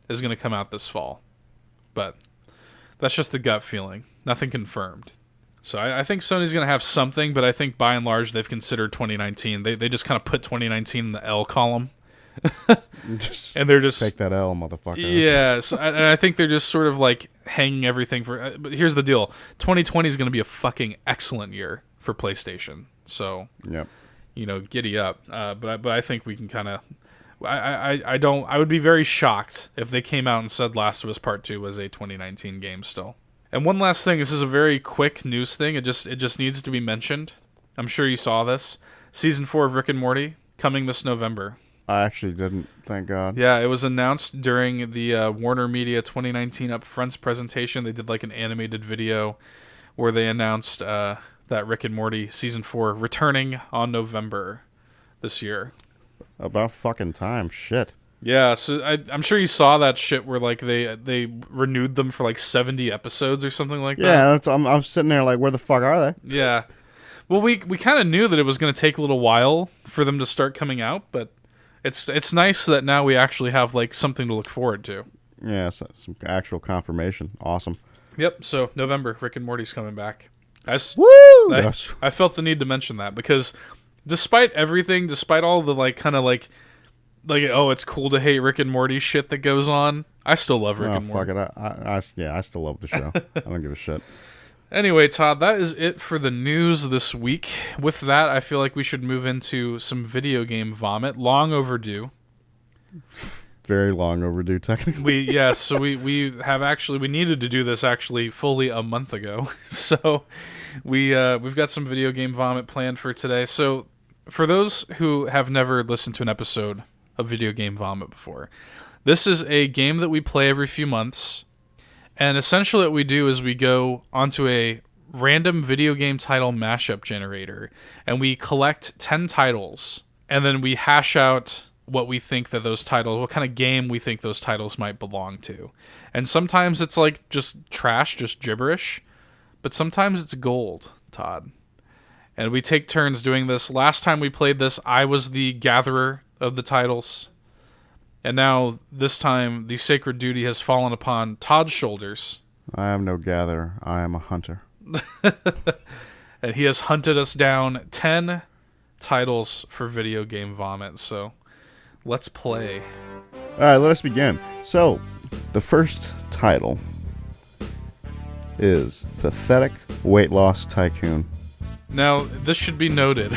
is going to come out this fall, but that's just the gut feeling. Nothing confirmed. So I think Sony's going to have something, but I think by and large they've considered 2019. They just kind of put 2019 in the L column. And they're just... Take that L, motherfucker. Yeah, so, and I think they're just sort of like hanging everything for... But here's the deal. 2020 is going to be a fucking excellent year for PlayStation. So, yep. You know, giddy up. But I think we can kind of... I would be very shocked if they came out and said Last of Us Part 2 was a 2019 game still. And one last thing, this is a very quick news thing. It just needs to be mentioned. I'm sure you saw this. Season 4 of Rick and Morty coming this November. I actually didn't, thank God. Yeah, it was announced during the Warner Media 2019 Upfronts presentation. They did like an animated video where they announced that Rick and Morty Season 4 returning on November this year. About fucking time, shit. Yeah, so I'm sure you saw that shit where like they renewed them for like 70 episodes or something like that. Yeah, I'm sitting there like, where the fuck are they? Yeah. Well, we kind of knew that it was going to take a little while for them to start coming out, but it's nice that now we actually have like something to look forward to. Yeah, some actual confirmation. Awesome. Yep, so November, Rick and Morty's coming back. Woo! I felt the need to mention that because despite everything, despite all the like kind of like oh, it's cool to hate Rick and Morty shit that goes on, I still love Rick and Morty. Fuck it. I still love the show. I don't give a shit. Anyway, Todd, that is it for the news this week. With that, I feel like we should move into some video game vomit. Long overdue. Very long overdue, technically. We have actually, we needed to do this actually fully a month ago. So we've got some video game vomit planned for today. So for those who have never listened to an episode of Video Game Vomit before, this is a game that we play every few months. And essentially what we do is we go onto a random video game title mashup generator, and we collect 10 titles, and then we hash out what we think that those titles, what kind of game we think those titles might belong to. And sometimes it's like just trash, just gibberish, but sometimes it's gold, Todd. And we take turns doing this. Last time we played this, I was the gatherer of the titles. And now, this time, the sacred duty has fallen upon Todd's shoulders. I am no gatherer. I am a hunter. And he has hunted us down 10 titles for Video Game Vomit. So, let's play. All right, let us begin. So, the first title is Pathetic Weight Loss Tycoon. Now, this should be noted.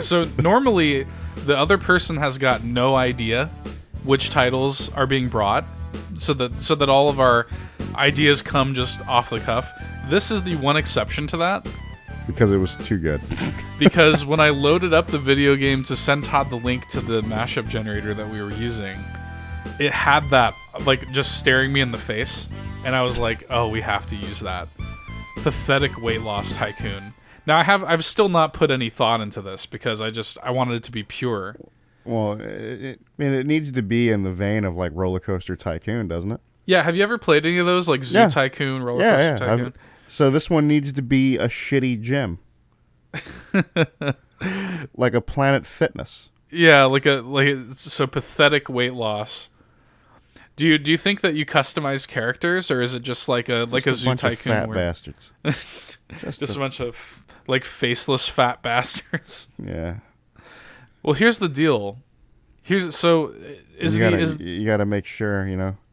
So, normally, the other person has got no idea which titles are being brought, so that all of our ideas come just off the cuff. This is the one exception to that. Because it was too good. Because when I loaded up the video game to send Todd the link to the mashup generator that we were using, it had that, like, just staring me in the face, and I was like, oh, we have to use that. Pathetic Weight Loss Tycoon. Now, I've still not put any thought into this, because I wanted it to be pure. Well, it needs to be in the vein of like Roller Coaster Tycoon, doesn't it? Yeah, have you ever played any of those, like Zoo Tycoon, Roller Coaster Tycoon? So this one needs to be a shitty gym, like a Planet Fitness. Yeah, so pathetic weight loss. Do you think that you customize characters, or is it just like a Zoo Tycoon? Of fat bastards. just a bunch of like faceless fat bastards. Yeah. Well, here's the deal. You gotta make sure,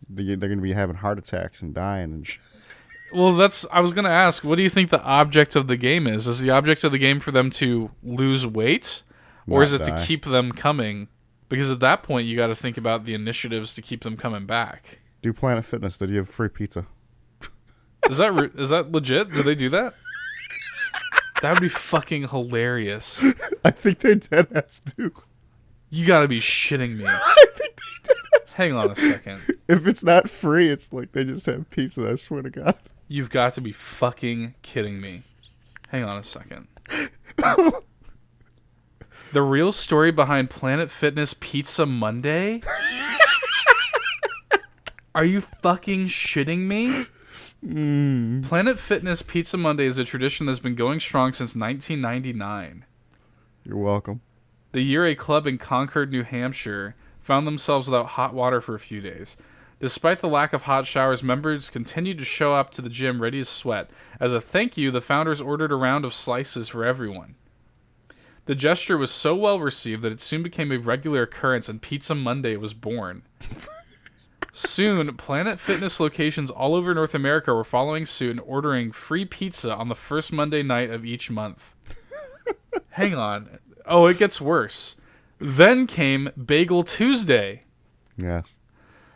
they're gonna be having heart attacks and dying and shit. Well, I was going to ask, what do you think the object of the game is? Is the object of the game for them to lose weight? Or is it to keep them coming? Because at that point, you got to think about the initiatives to keep them coming back. Do Planet Fitness. Did you have free pizza? Is that legit? Do they do that? That would be fucking hilarious. I think they deadass do. You got to be shitting me. I think they deadass Hang on a second. If it's not free, it's like they just have pizza, I swear to God. You've got to be fucking kidding me. Hang on a second. The real story behind Planet Fitness Pizza Monday? Are you fucking shitting me? Planet Fitness Pizza Monday is a tradition that's been going strong since 1999. You're welcome. The year a club in Concord, New Hampshire found themselves without hot water for a few days. Despite the lack of hot showers, members continued to show up to the gym ready to sweat. As a thank you, the founders ordered a round of slices for everyone. The gesture was so well received that it soon became a regular occurrence, and Pizza Monday was born. Soon, Planet Fitness locations all over North America were following suit and ordering free pizza on the first Monday night of each month. Hang on. Oh, it gets worse. Then came Bagel Tuesday. Yes.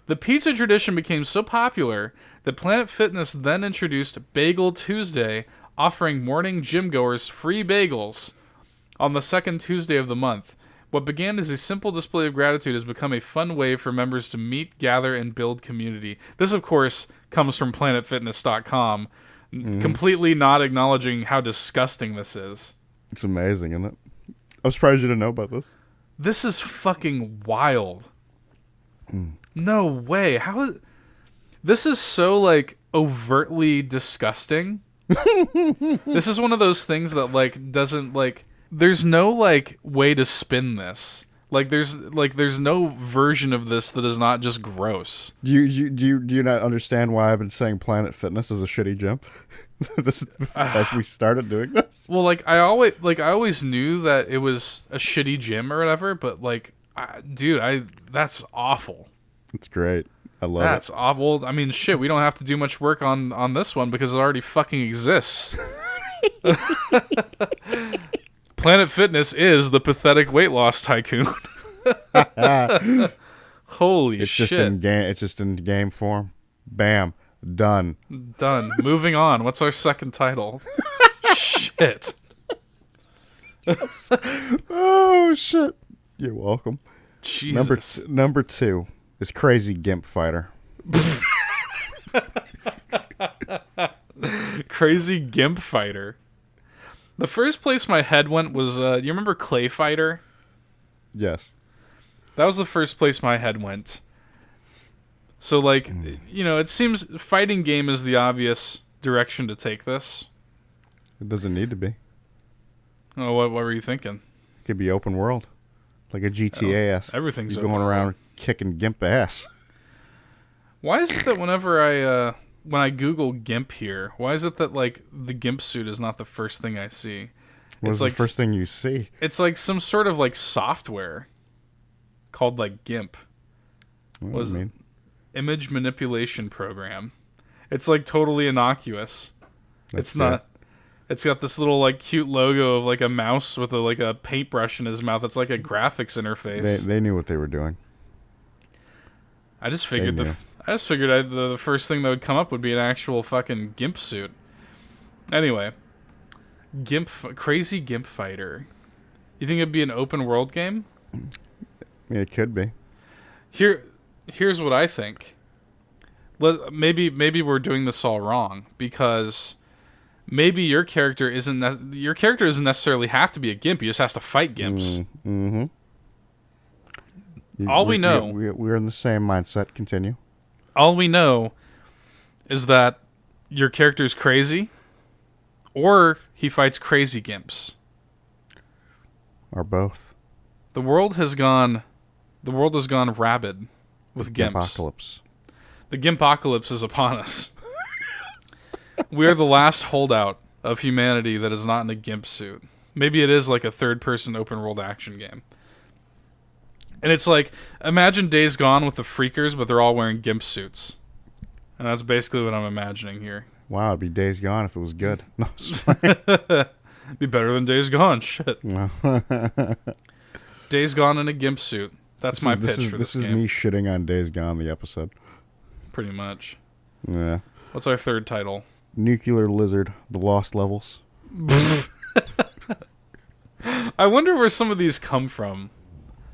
The pizza tradition became so popular that Planet Fitness then introduced Bagel Tuesday, offering morning gym goers free bagels on the second Tuesday of the month. What began as a simple display of gratitude has become a fun way for members to meet, gather, and build community. This, of course, comes from planetfitness.com, completely not acknowledging how disgusting this is. It's amazing, isn't it? I'm surprised you didn't know about this. This is fucking wild. No way. This is so, like, overtly disgusting. This is one of those things that, like, doesn't, like... There's no, like, way to spin this. There's no version of this that is not just gross. Do you not understand why I've been saying Planet Fitness is a shitty gym? As we started doing this? Well, I always knew that it was a shitty gym or whatever, but, like, that's awful. It's great. I love it. That's awful. I mean, shit, we don't have to do much work on this one because it already fucking exists. Planet Fitness is the pathetic weight loss tycoon. Holy shit. It's just in game form. Bam. Done. Moving on. What's our second title? Shit. Oh, shit. You're welcome. Jesus. Number 2 is Crazy Gimp Fighter. Crazy Gimp Fighter. The first place my head went was, you remember Clay Fighter? Yes. That was the first place my head went. So, like, it seems fighting game is the obvious direction to take this. It doesn't need to be. Oh, what were you thinking? It could be open world. Like a GTA ass. Everything's going around kicking gimp ass. Why is it that whenever when I Google GIMP here, why is it that, like, the GIMP suit is not the first thing I see? What's the first thing you see? It's like some sort of, like, software called, like, GIMP. What does it mean? Image manipulation program. It's, like, totally innocuous. It's not. It's got this little, like, cute logo of, like, a mouse with a paintbrush in his mouth. It's like a graphics interface. They knew what they were doing. I just figured the first thing that would come up would be an actual fucking GIMP suit. Anyway, Crazy Gimp Fighter. You think it'd be an open world game? I mean, it could be. Here's what I think. Maybe we're doing this all wrong because maybe your character doesn't necessarily have to be a gimp. He just has to fight gimps. Mm-hmm. All we know, we're in the same mindset. Continue. All we know is that your character's crazy, or he fights crazy gimps, or both. The world has gone rabid with gimps. Gimpocalypse. The Gimpocalypse is upon us. We are the last holdout of humanity that is not in a gimp suit. Maybe it is like a third-person open-world action game. And it's like, imagine Days Gone with the Freakers, but they're all wearing gimp suits. And that's basically what I'm imagining here. Wow, it'd be Days Gone if it was good. No, be better than Days Gone. Shit. no. Days Gone in a gimp suit. That's my pitch for this game. This is me shitting on Days Gone, the episode. Pretty much. Yeah. What's our third title? Nuclear Lizard, The Lost Levels. I wonder where some of these come from.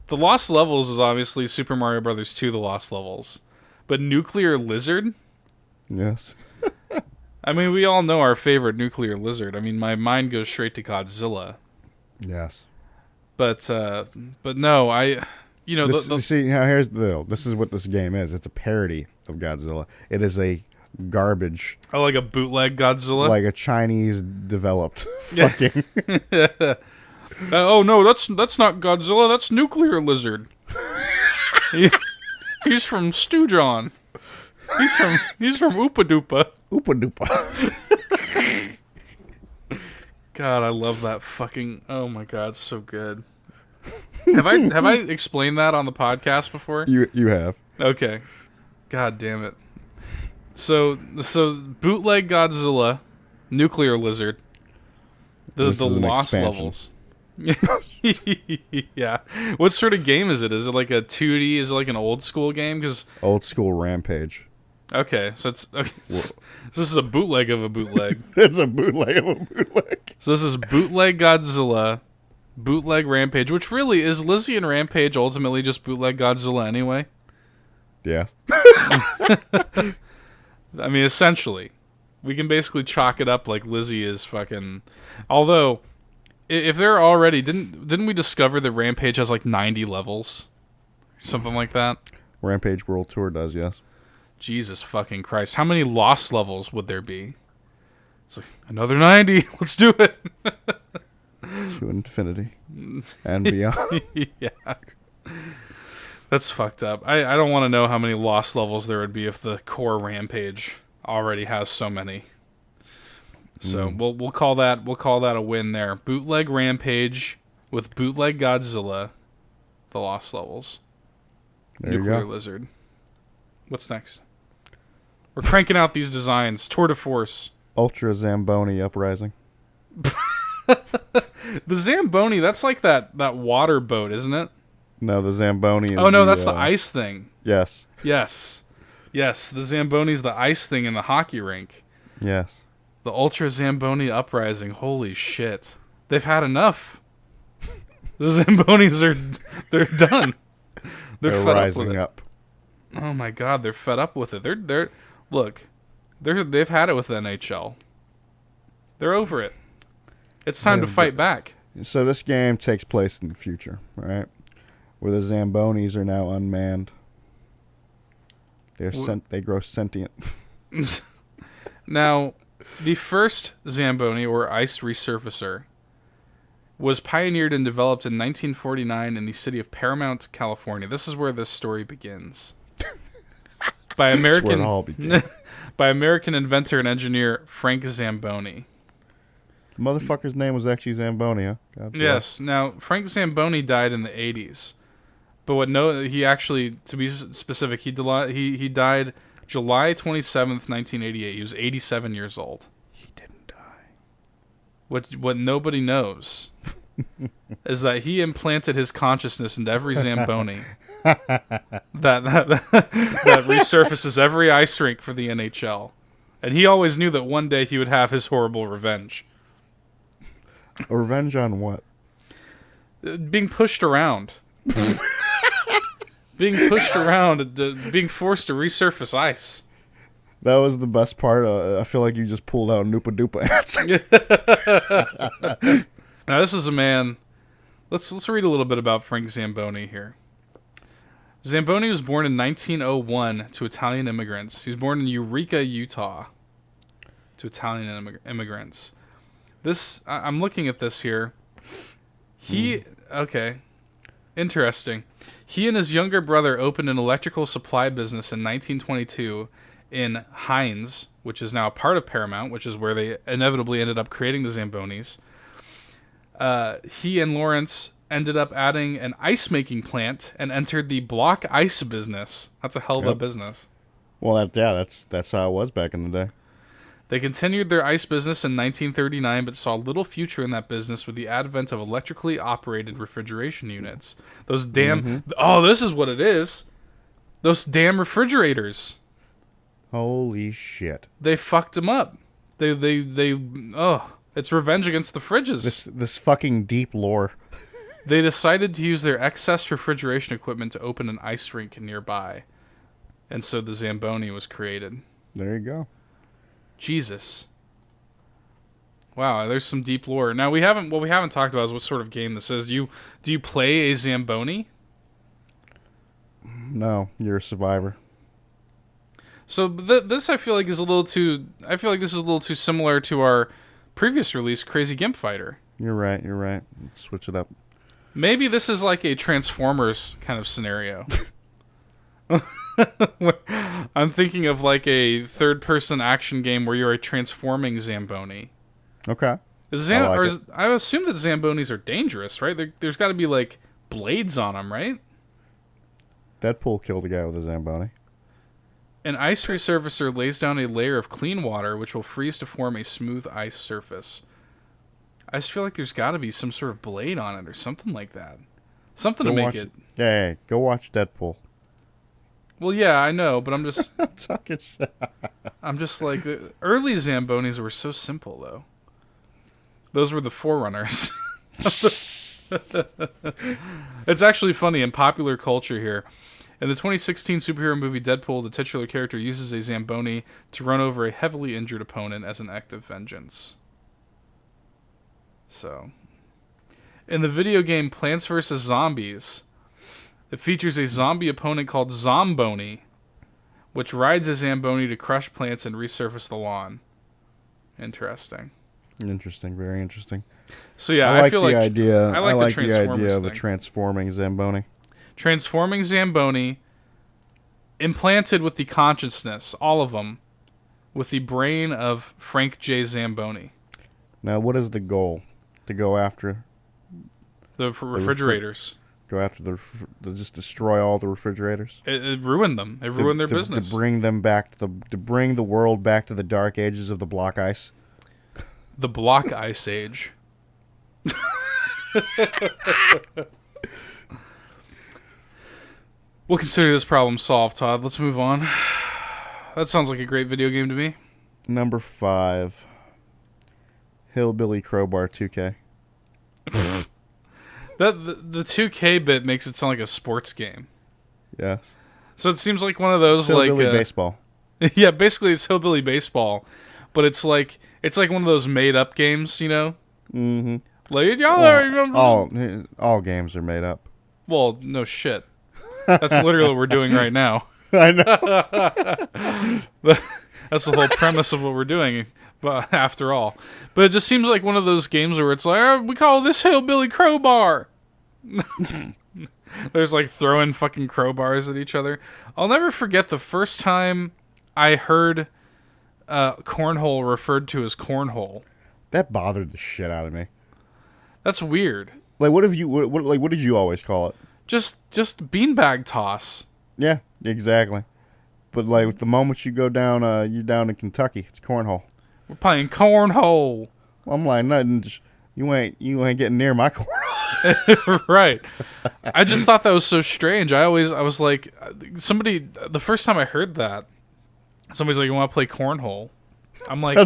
The Lost Levels is obviously Super Mario Bros. 2 The Lost Levels. But Nuclear Lizard? Yes. I mean, we all know our favorite Nuclear Lizard. I mean, my mind goes straight to Godzilla. Yes. But no, you know... See, now here's the deal. This is what this game is. It's a parody of Godzilla. It is a garbage... Oh, like a bootleg Godzilla? Like a Chinese-developed fucking... Oh no, that's not Godzilla. That's Nuclear Lizard. He's from Stew John. He's from Oopa Doopa. Oopa Doopa. God, I love that fucking. Oh my god, it's so good. Have I explained that on the podcast before? You have. Okay. God damn it. So bootleg Godzilla, Nuclear Lizard, the Lost Levels. Yeah. What sort of game is it? Is it like a 2D? Is it like an old school game? Because old school Rampage. Okay, so it's okay. So this is a bootleg of a bootleg. It's a bootleg of a bootleg. So this is bootleg Godzilla, bootleg Rampage, which really is Lizzie and Rampage ultimately just bootleg Godzilla anyway. Yeah. I mean, essentially, we can basically chalk it up like Lizzie is fucking. Although, if they're already didn't we discover that Rampage has like 90 levels, something like that? Rampage World Tour does, yes. Jesus fucking Christ! How many lost levels would there be? It's like another 90. Let's do it. To infinity and beyond. Yeah. That's fucked up. I don't want to know how many lost levels there would be if the core Rampage already has so many. So we'll call that a win there. Bootleg Rampage with bootleg Godzilla, the lost levels. There Nuclear you go. Lizard. What's next? We're cranking out these designs. Tour de force. Ultra Zamboni Uprising. The Zamboni, that's like that water boat, isn't it? No, the Zamboni is Oh, no, that's the ice thing. Yes. Yes, the Zamboni's the ice thing in the hockey rink. Yes. The Ultra Zamboni Uprising. Holy shit. They've had enough. The Zambonis they're done. They're fed rising up with it. up. Oh my god, they're fed up with it. They've had it with the NHL. They're over it. It's time to fight back. So this game takes place in the future, right? Where the Zambonis are now unmanned. They grow sentient. Now, the first Zamboni, or ice resurfacer, was pioneered and developed in 1949 in the city of Paramount, California. This is where this story begins. By American inventor and engineer Frank Zamboni. The motherfucker's name was actually Zamboni, huh? God bless. Yes. Now, Frank Zamboni died in the 80s. But to be specific, he died July 27th, 1988. He was 87 years old. He didn't die. What nobody knows is that he implanted his consciousness into every Zamboni that resurfaces every ice rink for the NHL. And he always knew that one day he would have his horrible revenge. A revenge on what? Being pushed around. Being pushed around, being forced to resurface ice. That was the best part. I feel like you just pulled out a Noopa Doopa answer. Now, this is a man. Let's read a little bit about Frank Zamboni here. Zamboni was born in 1901 to Italian immigrants. He was born in Eureka, Utah, to Italian immigrants. I'm looking at this here. Okay, interesting. He and his younger brother opened an electrical supply business in 1922 in Hines, which is now a part of Paramount, which is where they inevitably ended up creating the Zambonis. He and Lawrence ended up adding an ice-making plant and entered the block ice business. That's a hell of a business. Well, that's how it was back in the day. They continued their ice business in 1939, but saw little future in that business with the advent of electrically operated refrigeration units. Those damn... Oh, this is what it is. Those damn refrigerators. Holy shit. They fucked them up. It's revenge against the fridges. This fucking deep lore. They decided to use their excess refrigeration equipment to open an ice rink nearby. And so the Zamboni was created. There you go. Jesus. Wow, there's some deep lore. Now what we haven't talked about is what sort of game this is. Do you play a Zamboni? No, you're a survivor. So this I feel like is a little too similar to our previous release, Crazy Gimp Fighter. You're right. Let's switch it up. Maybe this is like a Transformers kind of scenario. I'm thinking of like a third-person action game where you're a transforming Zamboni. Okay. I assume that Zambonis are dangerous, right? There's got to be like blades on them, right? Deadpool killed a guy with a Zamboni. An ice resurfacer lays down a layer of clean water which will freeze to form a smooth ice surface. I just feel like there's got to be some sort of blade on it or something like that. Something to make it... Yeah, go watch Deadpool. Well, yeah, I know, but I'm just... I'm talking shit. I'm just like... The early Zambonis were so simple, though. Those were the forerunners. It's actually funny in popular culture here. In the 2016 superhero movie Deadpool, the titular character uses a Zamboni to run over a heavily injured opponent as an act of vengeance. So, in the video game Plants vs. Zombies, it features a zombie opponent called Zamboni, which rides a Zamboni to crush plants and resurface the lawn. Interesting. Very interesting. So yeah, I like feel the like idea. I like the idea of a transforming Zamboni. Transforming Zamboni, implanted with the consciousness, all of them, with the brain of Frank J. Zamboni. Now, what is the goal? To go after the refrigerators. Go after just destroy all the refrigerators. It ruined them. It ruined their business. To bring them back to bring the world back to the dark ages of the block ice. The block ice age. We'll consider this problem solved, Todd. Let's move on. That sounds like a great video game to me. Number 5. Hillbilly Crowbar 2K. The 2K bit makes it sound like a sports game. Yes. So it seems like one of those hillbilly baseball. Yeah, basically it's hillbilly baseball, but it's like one of those made up games, you know? Mm-hmm. Like y'all all games are made up. Well, no shit. That's literally what we're doing right now. I know. That's the whole premise of what we're doing. But after all, but it just seems like one of those games where it's like, we call this hillbilly crowbar. There's like throwing fucking crowbars at each other. I'll never forget the first time I heard cornhole referred to as cornhole. That bothered the shit out of me. That's weird. Like, what did you always call it? Just beanbag toss. Yeah, exactly. But like the moment you go down, you're down in Kentucky. It's cornhole. We're playing cornhole. Well, I'm like, nothing. You ain't getting near my cornhole. Right. I just thought that was so strange. I was like, the first time I heard that, somebody's like, "You want to play cornhole?" I'm like,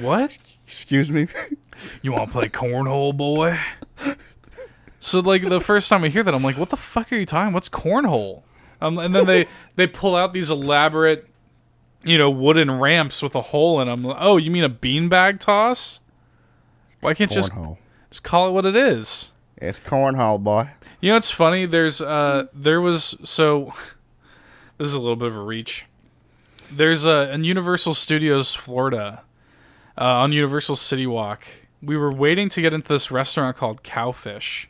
what? Excuse me. You want to play cornhole, boy? So like the first time I hear that, I'm like, what the fuck are you talking? What's cornhole? And then they pull out these elaborate, wooden ramps with a hole in them. Oh, you mean a beanbag toss? Why can't you just call it what it is? It's cornhole, boy. You know what's funny? This is a little bit of a reach. There's in Universal Studios Florida, on Universal City Walk, we were waiting to get into this restaurant called Cowfish.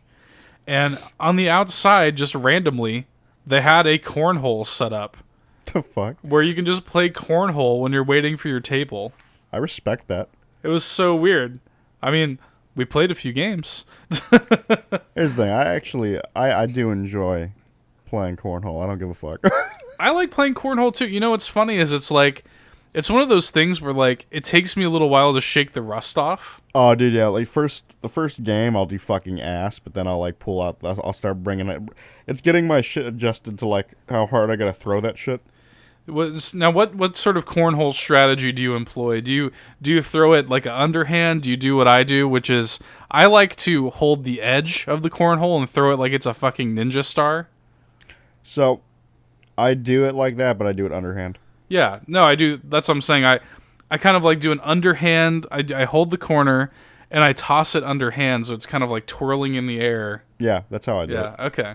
And on the outside, just randomly, they had a cornhole set up. The fuck? Where you can just play cornhole when you're waiting for your table. I respect that. It was so weird. I mean, We played a few games. Here's the thing. I do enjoy playing cornhole. I don't give a fuck. I like playing cornhole too. You know what's funny is it's one of those things where like it takes me a little while to shake the rust off. Oh, dude, yeah. Like the first game, I'll do fucking ass, but then I'll like pull out. I'll start bringing it. It's getting my shit adjusted to like how hard I gotta throw that shit. Now, what sort of cornhole strategy do you employ? Do you throw it like an underhand? Do you do what I do, which is I like to hold the edge of the cornhole and throw it like it's a fucking ninja star? So, I do it like that, but I do it underhand. Yeah, no, I do. That's what I'm saying. I kind of like do an underhand. I hold the corner and I toss it underhand, so it's kind of like twirling in the air. Yeah, that's how I do it. Yeah, okay.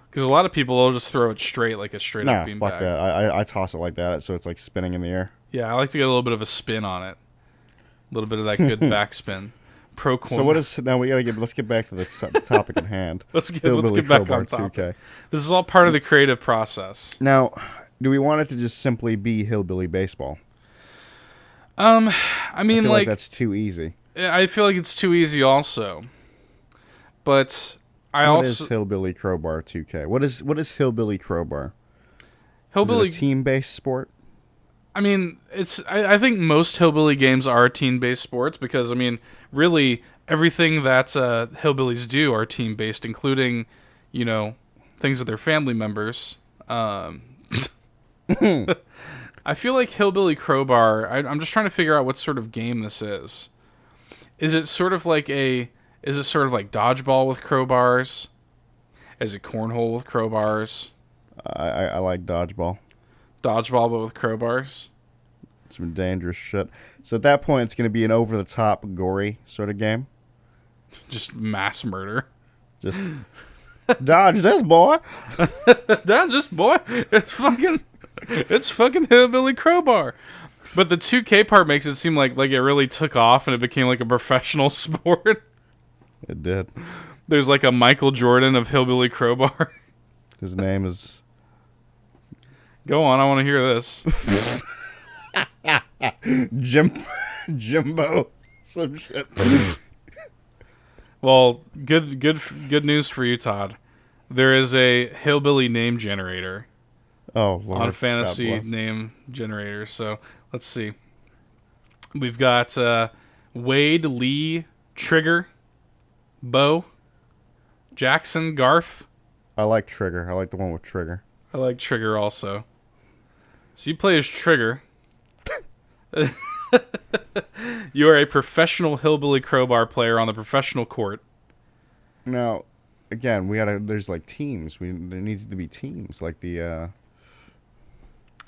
Because a lot of people will just throw it straight, like a straight up beanbag. Fuck that. I toss it like that, so it's like spinning in the air. Yeah, I like to get a little bit of a spin on it. A little bit of that good backspin. Pro corner. So what is now? Let's get back to the topic at hand. Let's get back on topic. 2K. This is all part of the creative process. Now, do we want it to just simply be hillbilly baseball? I mean, I feel like that's too easy. I feel like it's too easy, also. But what is hillbilly crowbar 2K? What is hillbilly crowbar? Hillbilly is it a team-based sport? I mean, I think most hillbilly games are team-based sports because I mean, really everything that hillbillies do are team-based, including, you know, things with their family members. I feel like hillbilly crowbar. I'm just trying to figure out what sort of game this is. Is it sort of like dodgeball with crowbars? Is it cornhole with crowbars? I like dodgeball. Dodgeball, but with crowbars? Some dangerous shit. So at that point, it's going to be an over-the-top, gory sort of game. Just mass murder. Just dodge this, boy. Dodge this, boy. It's fucking hillbilly crowbar. But the 2K part makes it seem like it really took off and it became like a professional sport. It did. There's like a Michael Jordan of hillbilly crowbar. His name is... Go on, I want to hear this. Jimbo. Some shit. Well, good news for you, Todd. There is a hillbilly name generator. Oh, Lord. On fantasy name generator. So let's see. We've got Wade, Lee, Trigger, Bo, Jackson, Garth. I like Trigger. I like the one with Trigger. I like Trigger also. So you play as Trigger. You are a professional hillbilly crowbar player on the professional court. Now, again, there's like teams. There needs to be teams like the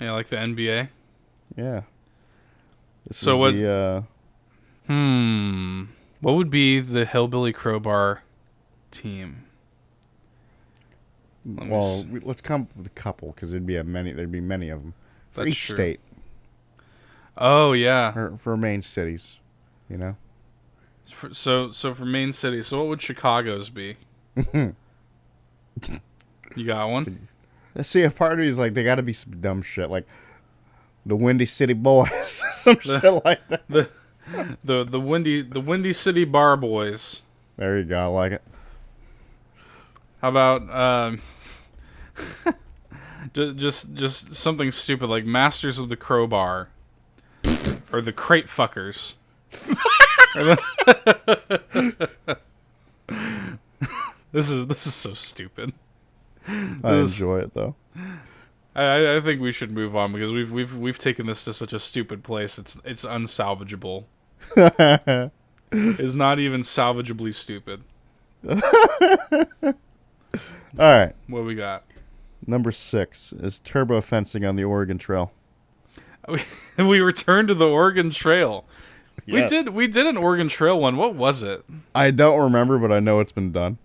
yeah, like the NBA. Yeah. So what? What would be the hillbilly crowbar team? Let's come up with a couple because there'd be many of them for each state. Oh yeah, for main cities, you know. So for main cities, so what would Chicago's be? You got one? See, a part of me is like they got to be some dumb shit like the Windy City Boys, some shit like that. The Windy City Bar Boys. There you go. I like it. How about just something stupid like Masters of the Crowbar or the Crate Fuckers? This is so stupid. I enjoy it though. I think we should move on because we've taken this to such a stupid place. It's unsalvageable. It's not even salvageably stupid. All right. What we got? Number 6 is turbo fencing on the Oregon Trail. We returned to the Oregon Trail. Yes. We did an Oregon Trail one. What was it? I don't remember, but I know it's been done.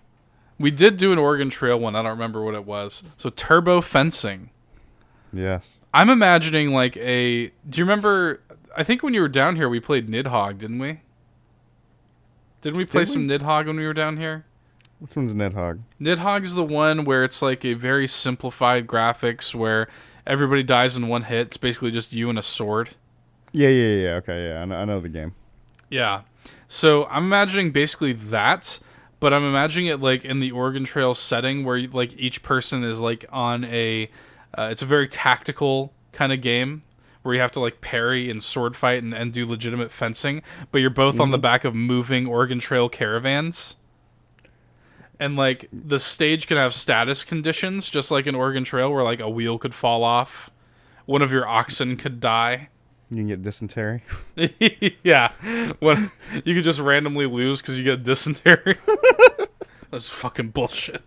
We did do an Oregon Trail one. I don't remember what it was. So turbo fencing. Yes. I'm imagining like a... Do you remember... I think when you were down here, we played Nidhogg, didn't we? Didn't we play some Nidhogg when we were down here? Which one's Nidhogg? Nidhogg is the one where it's like a very simplified graphics where everybody dies in one hit. It's basically just you and a sword. Yeah. Okay, yeah. I know the game. Yeah. So I'm imagining basically that, but I'm imagining it like in the Oregon Trail setting where like each person is like on a, it's a very tactical kind of game where you have to like parry and sword fight and do legitimate fencing, but you're both on the back of moving Oregon Trail caravans. And like the stage can have status conditions, just like an Oregon Trail, where like a wheel could fall off, one of your oxen could die. You can get dysentery. Yeah, you could just randomly lose because you get dysentery. That's fucking bullshit.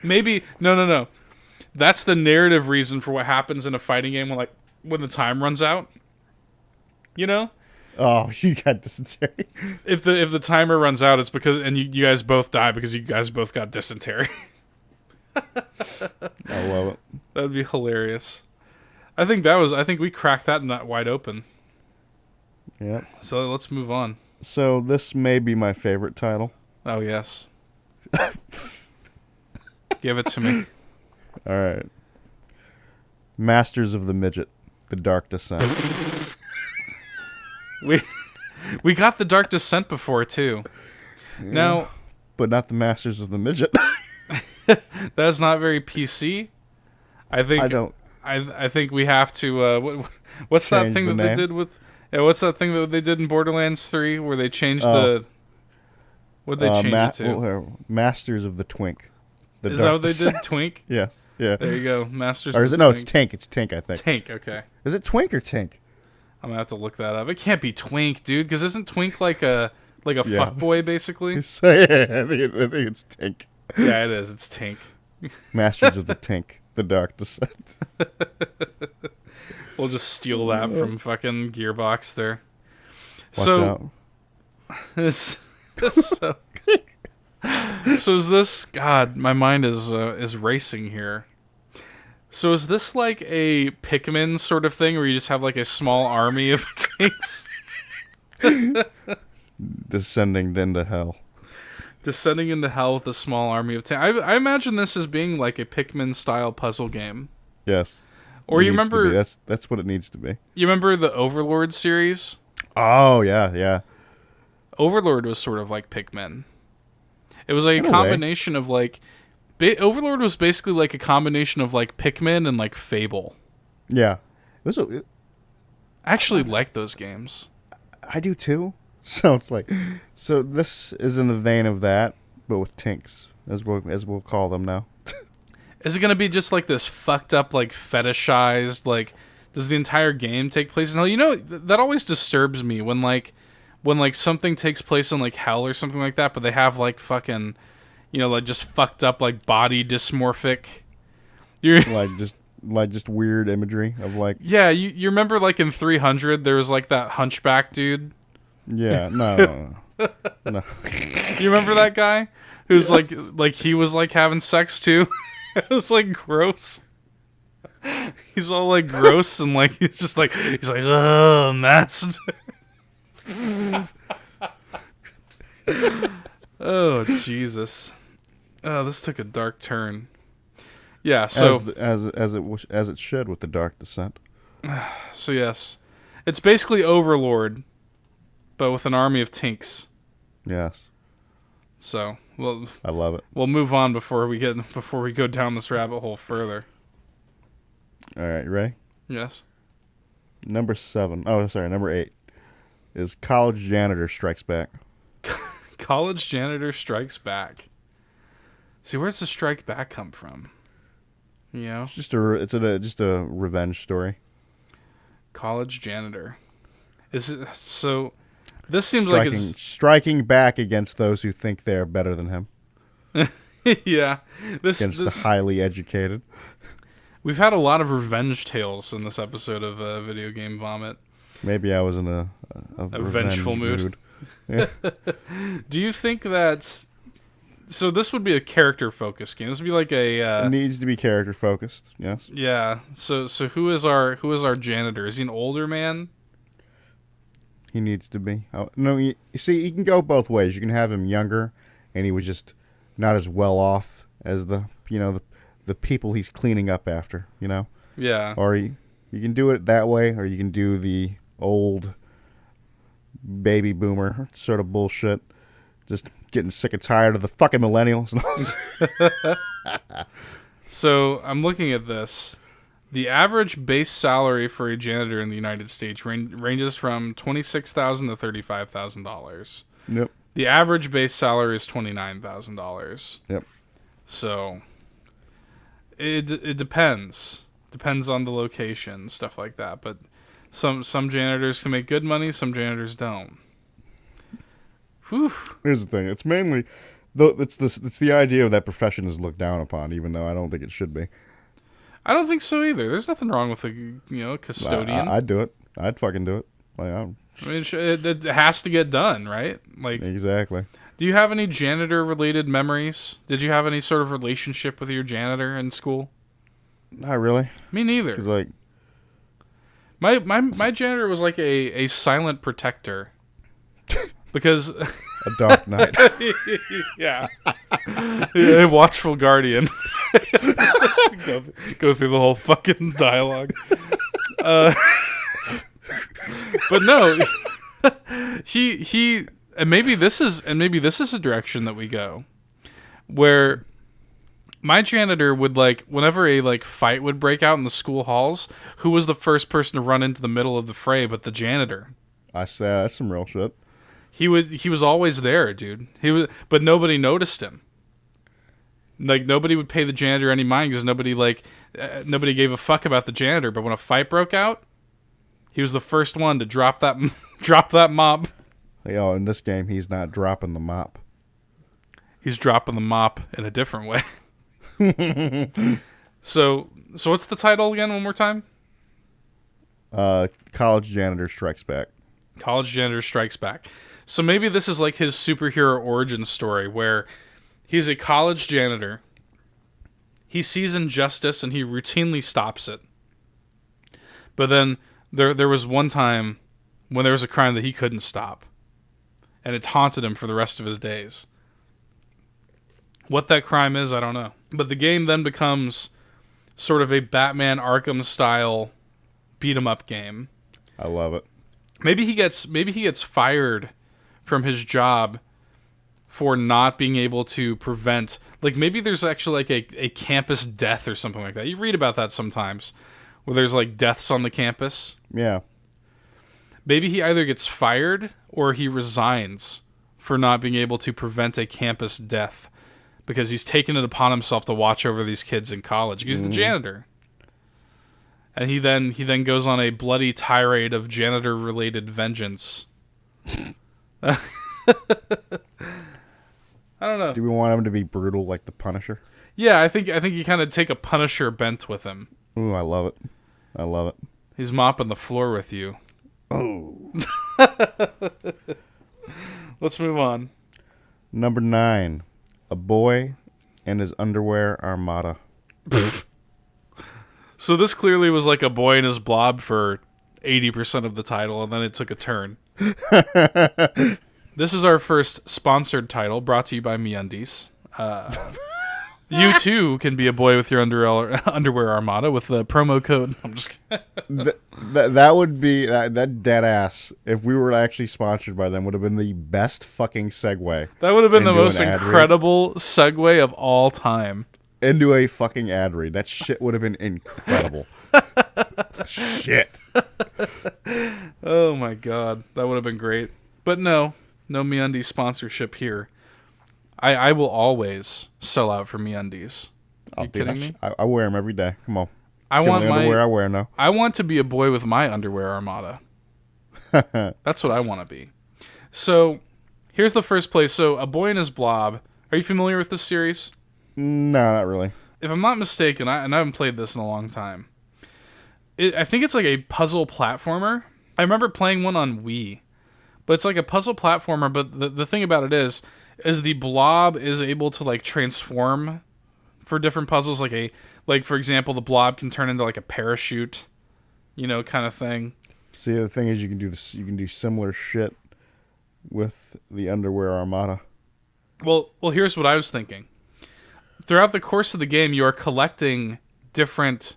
Maybe no. That's the narrative reason for what happens in a fighting game when the time runs out. You know? Oh, you got dysentery. If the timer runs out, it's because you guys both die because you guys both got dysentery. I love it. That would be hilarious. I think we cracked that nut wide open. Yeah. So let's move on. So this may be my favorite title. Oh yes. Give it to me. All right. Masters of the Midget, The Dark Descent. We got The Dark Descent before too. Yeah, now, but not the Masters of the Midget. That's not very PC. I think we have to. What's that thing that they did with? Yeah, what's that thing that they did in Borderlands 3 where they changed the? What did they change it to? Masters of the Twink. Is that what they did? Twink? Yes. Yeah. There you go. Masters. Or is of it? No, Twink. it's Tink. It's Tink, I think. Tink. Okay. Is it Twink or Tink? I'm gonna have to look that up. It can't be Twink, dude, because isn't Twink like a fuckboy basically? So, yeah, I think it's Tink. Yeah, it is. It's Tink. Masters of the Tink, The Dark Descent. We'll just steal that from fucking Gearbox there. Watch out. So is this? God, my mind is racing here. So is this like a Pikmin sort of thing where you just have like a small army of tanks descending into hell? Descending into hell with a small army of tanks. I imagine this as being like a Pikmin style puzzle game. Yes. Or you remember that's what it needs to be. You remember the Overlord series? Oh yeah. Overlord was sort of like Pikmin. It was like a combination of like Overlord was basically like a combination of like Pikmin and like Fable. Yeah. I actually like those games. I do too. So it's like, this is in the vein of that, but with tinks, as we'll call them now. Is it gonna be just like this fucked up, like fetishized, like does the entire game take place in hell? You know, that always disturbs me when something takes place in like hell or something like that, but they have like fucking, like just fucked up like body dysmorphic. You're like just weird imagery of like. Yeah, you remember like in 300 there was like that hunchback dude. Yeah, no. You remember that guy who's yes. like he was like having sex too? It was like gross. He's all like gross and like he's like oh master. Oh Jesus! Oh, this took a dark turn. Yeah, so as it should with the Dark Descent. So yes, it's basically Overlord, but with an army of tinks. Yes. So well, I love it. We'll move on before we go down this rabbit hole further. All right, you ready? Yes. Number 8 is College Janitor Strikes Back. College Janitor Strikes Back. See, where's the strike back come from? You know, it's just a revenge story. College Janitor. Is it so? This seems striking back against those who think they are better than him. Yeah, against the highly educated. We've had a lot of revenge tales in this episode of Video Game Vomit. Maybe I was in a vengeful mood. Yeah. Do you think that? So this would be a character-focused game. This would be like a. It needs to be character-focused. Yes. Yeah. So who is our janitor? Is he an older man? He needs to be. No, you see, he can go both ways. You can have him younger, and he was just not as well off as the people he's cleaning up after. Yeah. Or you can do it that way, or you can do the old baby boomer sort of bullshit. Just getting sick and tired of the fucking millennials. So I'm looking at this. The average base salary for a janitor in the United States ranges from $26,000 to $35,000. Yep. The average base salary is $29,000. Yep. So it depends. Depends on the location, stuff like that. But some janitors can make good money, some janitors don't. Whew. Here's the thing. It's mainly, though, it's the idea of that profession is looked down upon, even though I don't think it should be. I don't think so either. There's nothing wrong with a custodian. I'd do it. I'd fucking do it. Like, I mean, it has to get done, right? Like, exactly. Do you have any janitor-related memories? Did you have any sort of relationship with your janitor in school? Not really. Me neither. 'Cause, like, my janitor was like a silent protector. Because a dark night. Yeah, a watchful guardian. go through the whole fucking dialogue. But no, he and maybe this is a direction that we go, where my janitor would, like, whenever a fight would break out in the school halls, who was the first person to run into the middle of the fray but the janitor? I say that's some real shit. He was always there, dude. But nobody noticed him. Like, nobody would pay the janitor any mind because nobody gave a fuck about the janitor. But when a fight broke out, he was the first one to drop that mop. Yo, in this game, he's not dropping the mop. He's dropping the mop in a different way. So what's the title again? One more time. College Janitor Strikes Back. College Janitor Strikes Back. So maybe this is like his superhero origin story where he's a college janitor. He sees injustice and he routinely stops it. But then there was one time when there was a crime that he couldn't stop. And it haunted him for the rest of his days. What that crime is, I don't know. But the game then becomes sort of a Batman Arkham style beat 'em up game. I love it. Maybe he gets fired from his job for not being able to prevent, like, maybe there's actually like a campus death or something like that. You read about that sometimes, where there's like deaths on the campus. Yeah. Maybe he either gets fired or he resigns for not being able to prevent a campus death because he's taken it upon himself to watch over these kids in college. He's the janitor. And he then goes on a bloody tirade of janitor-related vengeance. I don't know. Do we want him to be brutal like the Punisher? Yeah, I think you kind of take a Punisher bent with him. Ooh, I love it. I love it. He's mopping the floor with you. Oh. Let's move on. Number 9. A boy and his underwear armada. So this clearly was like a boy and his blob for 80% of the title, and then it took a turn. This is our first sponsored title, brought to you by MeUndies. You too can be a boy with your underwear armada with the promo code. I'm just that would be that dead ass. If we were actually sponsored by them, would have been the best fucking segue. That would have been the most incredible segue of all time. Into a fucking ad read. That shit would have been incredible. Shit. Oh my god, that would have been great. But no MeUndies sponsorship here. I will always sell out for MeUndies. Are you kidding me? I wear them every day. Come on. I want my underwear I wear now. I want to be a boy with my underwear armada. That's what I want to be. So here's the first place. So A Boy and His Blob. Are you familiar with this series? No, not really. If I'm not mistaken, I haven't played this in a long time. I think it's like a puzzle platformer. I remember playing one on Wii. But it's like a puzzle platformer, but the thing about it is the blob is able to like transform for different puzzles. Like for example, the blob can turn into like a parachute, kind of thing. See, the thing is, you can do similar shit with the underwear armada. Well, here's what I was thinking. Throughout the course of the game, you are collecting different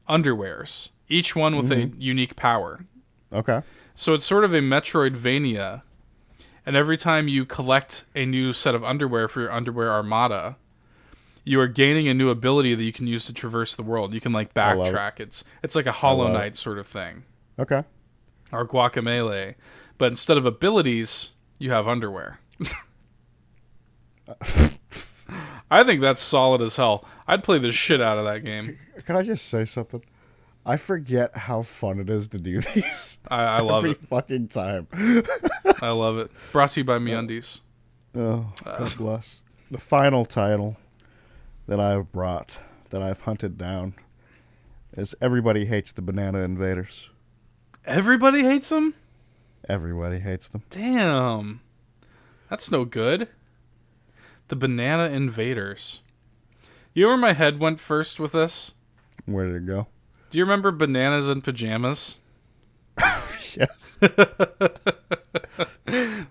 underwears, each one with a unique power. Okay. So it's sort of a Metroidvania, and every time you collect a new set of underwear for your underwear armada, you are gaining a new ability that you can use to traverse the world. You can like backtrack. It's like a Hollow Knight sort of thing. Okay. Or Guacamelee. But instead of abilities, you have underwear. I think that's solid as hell. I'd play the shit out of that game. Can I just say something? I forget how fun it is to do these. I love it. Every fucking time. I love it. Brought to you by MeUndies. Oh, God bless. The final title that I've brought, that I've hunted down, is Everybody Hates the Banana Invaders. Everybody hates them? Everybody hates them. Damn. That's no good. The Banana Invaders. You know where my head went first with this? Where did it go? Do you remember Bananas in Pajamas? Yes.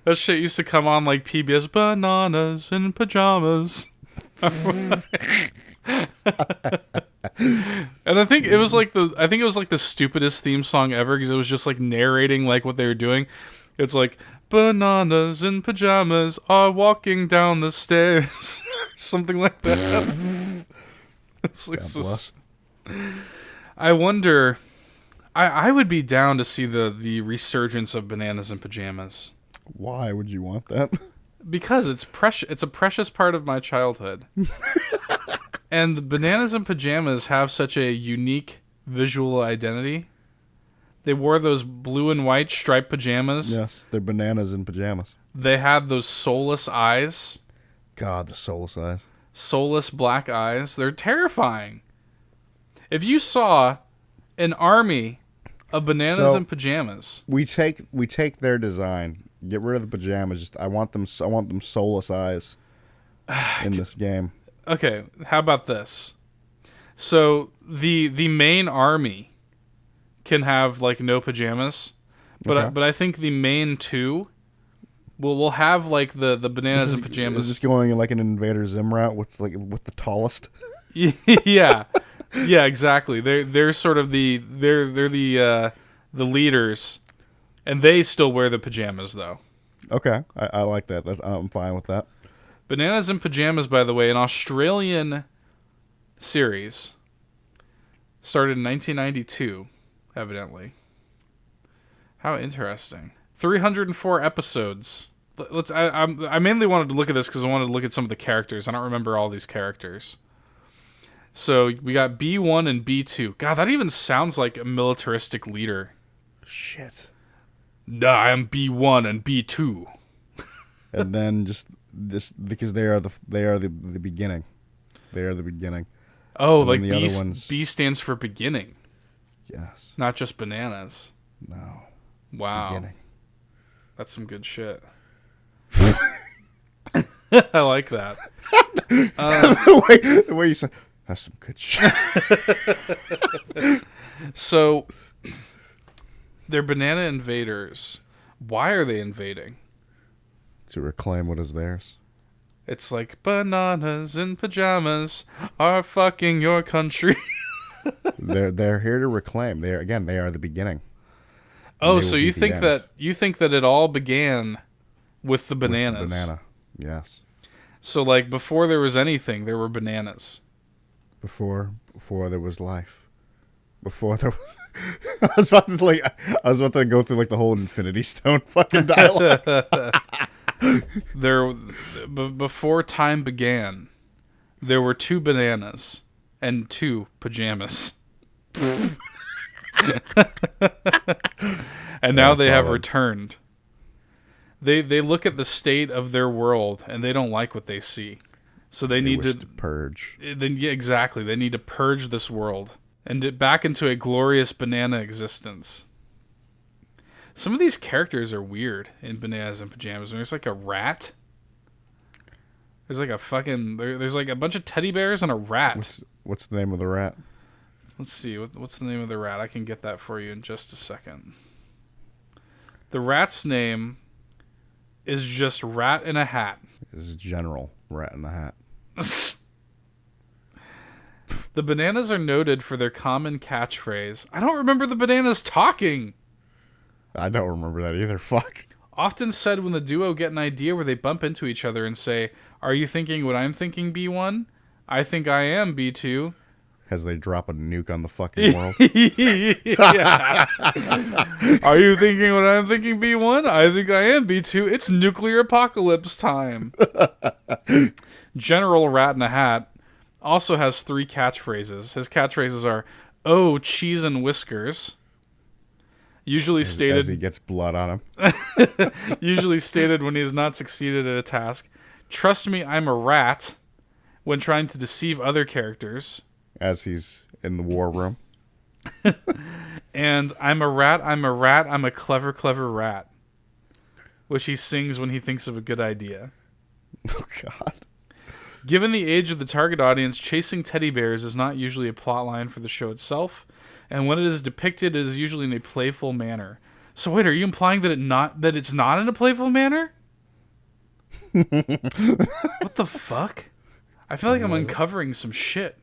That shit used to come on like PBS. Bananas in Pajamas. And I think it was like the stupidest theme song ever, because it was just like narrating like what they were doing. It's like, bananas in pajamas are walking down the stairs. Something like that. It's like so, I wonder, I would be down to see the resurgence of Bananas in Pajamas. Why would you want that? Because it's a precious part of my childhood. And the Bananas in Pajamas have such a unique visual identity. They wore those blue and white striped pajamas. Yes, they're bananas in pajamas. They had those soulless eyes. God, the soulless eyes. Soulless black eyes. They're terrifying. If you saw an army of Bananas in Pajamas, we take their design, get rid of the pajamas. I want them soulless eyes in this game. Okay, how about this? So the main army can have like no pajamas, but Okay. but I think the main two will have like the Bananas in Pajamas. Is this going like an Invader Zim route? With the tallest? Yeah, yeah, exactly. They're sort of the leaders, and they still wear the pajamas though. Okay, I like that. I'm fine with that. Bananas in Pajamas, by the way, an Australian series, started in 1992, evidently. How interesting. 304 episodes. I mainly wanted to look at this because I wanted to look at some of the characters. I don't remember all these characters. So we got B1 and B2. God, that even sounds like a militaristic leader. Shit. Nah, I'm B1 and B2. And then just because they are the beginning. They are the beginning. Oh, and like the B, other ones, B stands for beginning. Yes. Not just bananas. No. Wow. Beginning. That's some good shit. I like that. The way you said, that's some good shit. So, they're banana invaders. Why are they invading? To reclaim what is theirs. It's like, bananas in pajamas are fucking your country. They're here to reclaim. They are the beginning. Oh, so you think that it all began with the bananas? With the banana, yes. So like before there was anything, there were bananas. Before there was life. Before there was, I was about to go through like the whole Infinity Stone fucking dialogue. Before time began, there were 2 bananas and 2 pajamas. And now they have returned. They look at the state of their world and they don't like what they see. So they need to purge. Exactly. They need to purge this world and get back into a glorious banana existence. Some of these characters are weird in Bananas in Pajamas. There's like a rat. There's like a fucking... There's like a bunch of teddy bears and a rat. What's the name of the rat? Let's see. What's the name of the rat? I can get that for you in just a second. The rat's name is just Rat in a Hat. Is General Rat in the Hat. The bananas are noted for their common catchphrase. I don't remember the bananas talking. I don't remember that either. Fuck. Often said when the duo get an idea where they bump into each other and say, "Are you thinking what I'm thinking, B1? I think I am, B2." As they drop a nuke on the fucking world. Are you thinking what I'm thinking, B1? I think I am, B2. It's nuclear apocalypse time. General Rat in a Hat also has 3 catchphrases. His catchphrases are, "Oh, cheese and whiskers." Usually stated as he gets blood on him. usually stated when he has not succeeded at a task. "Trust me, I'm a rat," when trying to deceive other characters. As he's in the war room. And I'm a rat, I'm a clever, clever rat," which he sings when he thinks of a good idea. Oh, God. Given the age of the target audience, chasing teddy bears is not usually a plotline for the show itself, and when it is depicted, it is usually in a playful manner. So wait, are you implying that it's not in a playful manner? What the fuck? I feel like I'm uncovering some shit.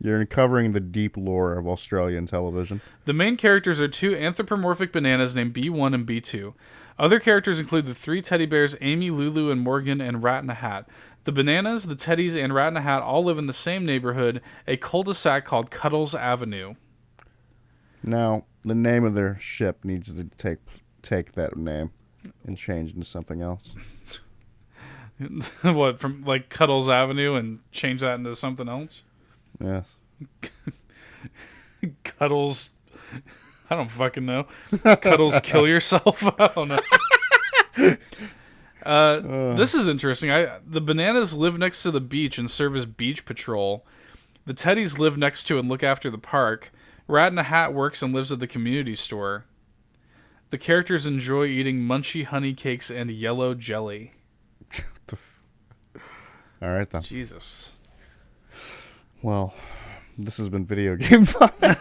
You're uncovering the deep lore of Australian television. The main characters are 2 anthropomorphic bananas named B1 and B2. Other characters include the 3 teddy bears, Amy, Lulu, and Morgan, and Rat in a Hat. The bananas, the teddies, and Rat in a Hat all live in the same neighborhood, a cul-de-sac called Cuddles Avenue. Now, the name of their ship needs to take that name and change into something else. What, from like Cuddles Avenue and change that into something else? Yes. Cuddles. I don't fucking know. Cuddles Kill Yourself? I don't know. This is interesting. The bananas live next to the beach and serve as beach patrol. The teddies live next to and look after the park. Rat in a Hat works and lives at the community store. The characters enjoy eating munchy honey cakes and yellow jelly. All right, then. Jesus. Well, this has been Video Game Vomit.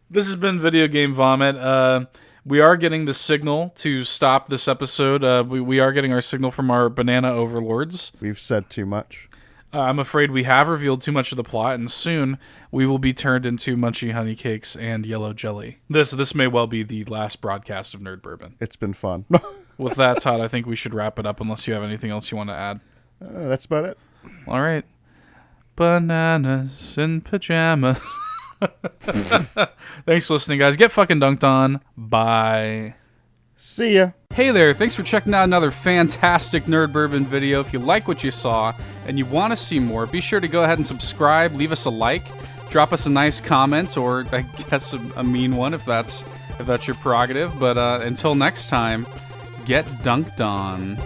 This has been Video Game Vomit. We are getting the signal to stop this episode. We are getting our signal from our banana overlords. We've said too much. I'm afraid we have revealed too much of the plot, and soon we will be turned into munchy honey cakes and yellow jelly. This may well be the last broadcast of Nerd Bourbon. It's been fun. With that, Todd, I think we should wrap it up unless you have anything else you want to add. That's about it. All right. Bananas in pajamas. Thanks for listening, guys. Get fucking dunked on. Bye. See ya. Hey there, thanks for checking out another fantastic Nerd Bourbon video. If you like what you saw and you want to see more, be sure to go ahead and subscribe, leave us a like, drop us a nice comment, or I guess a mean one if that's your prerogative. But until next time, get dunked on.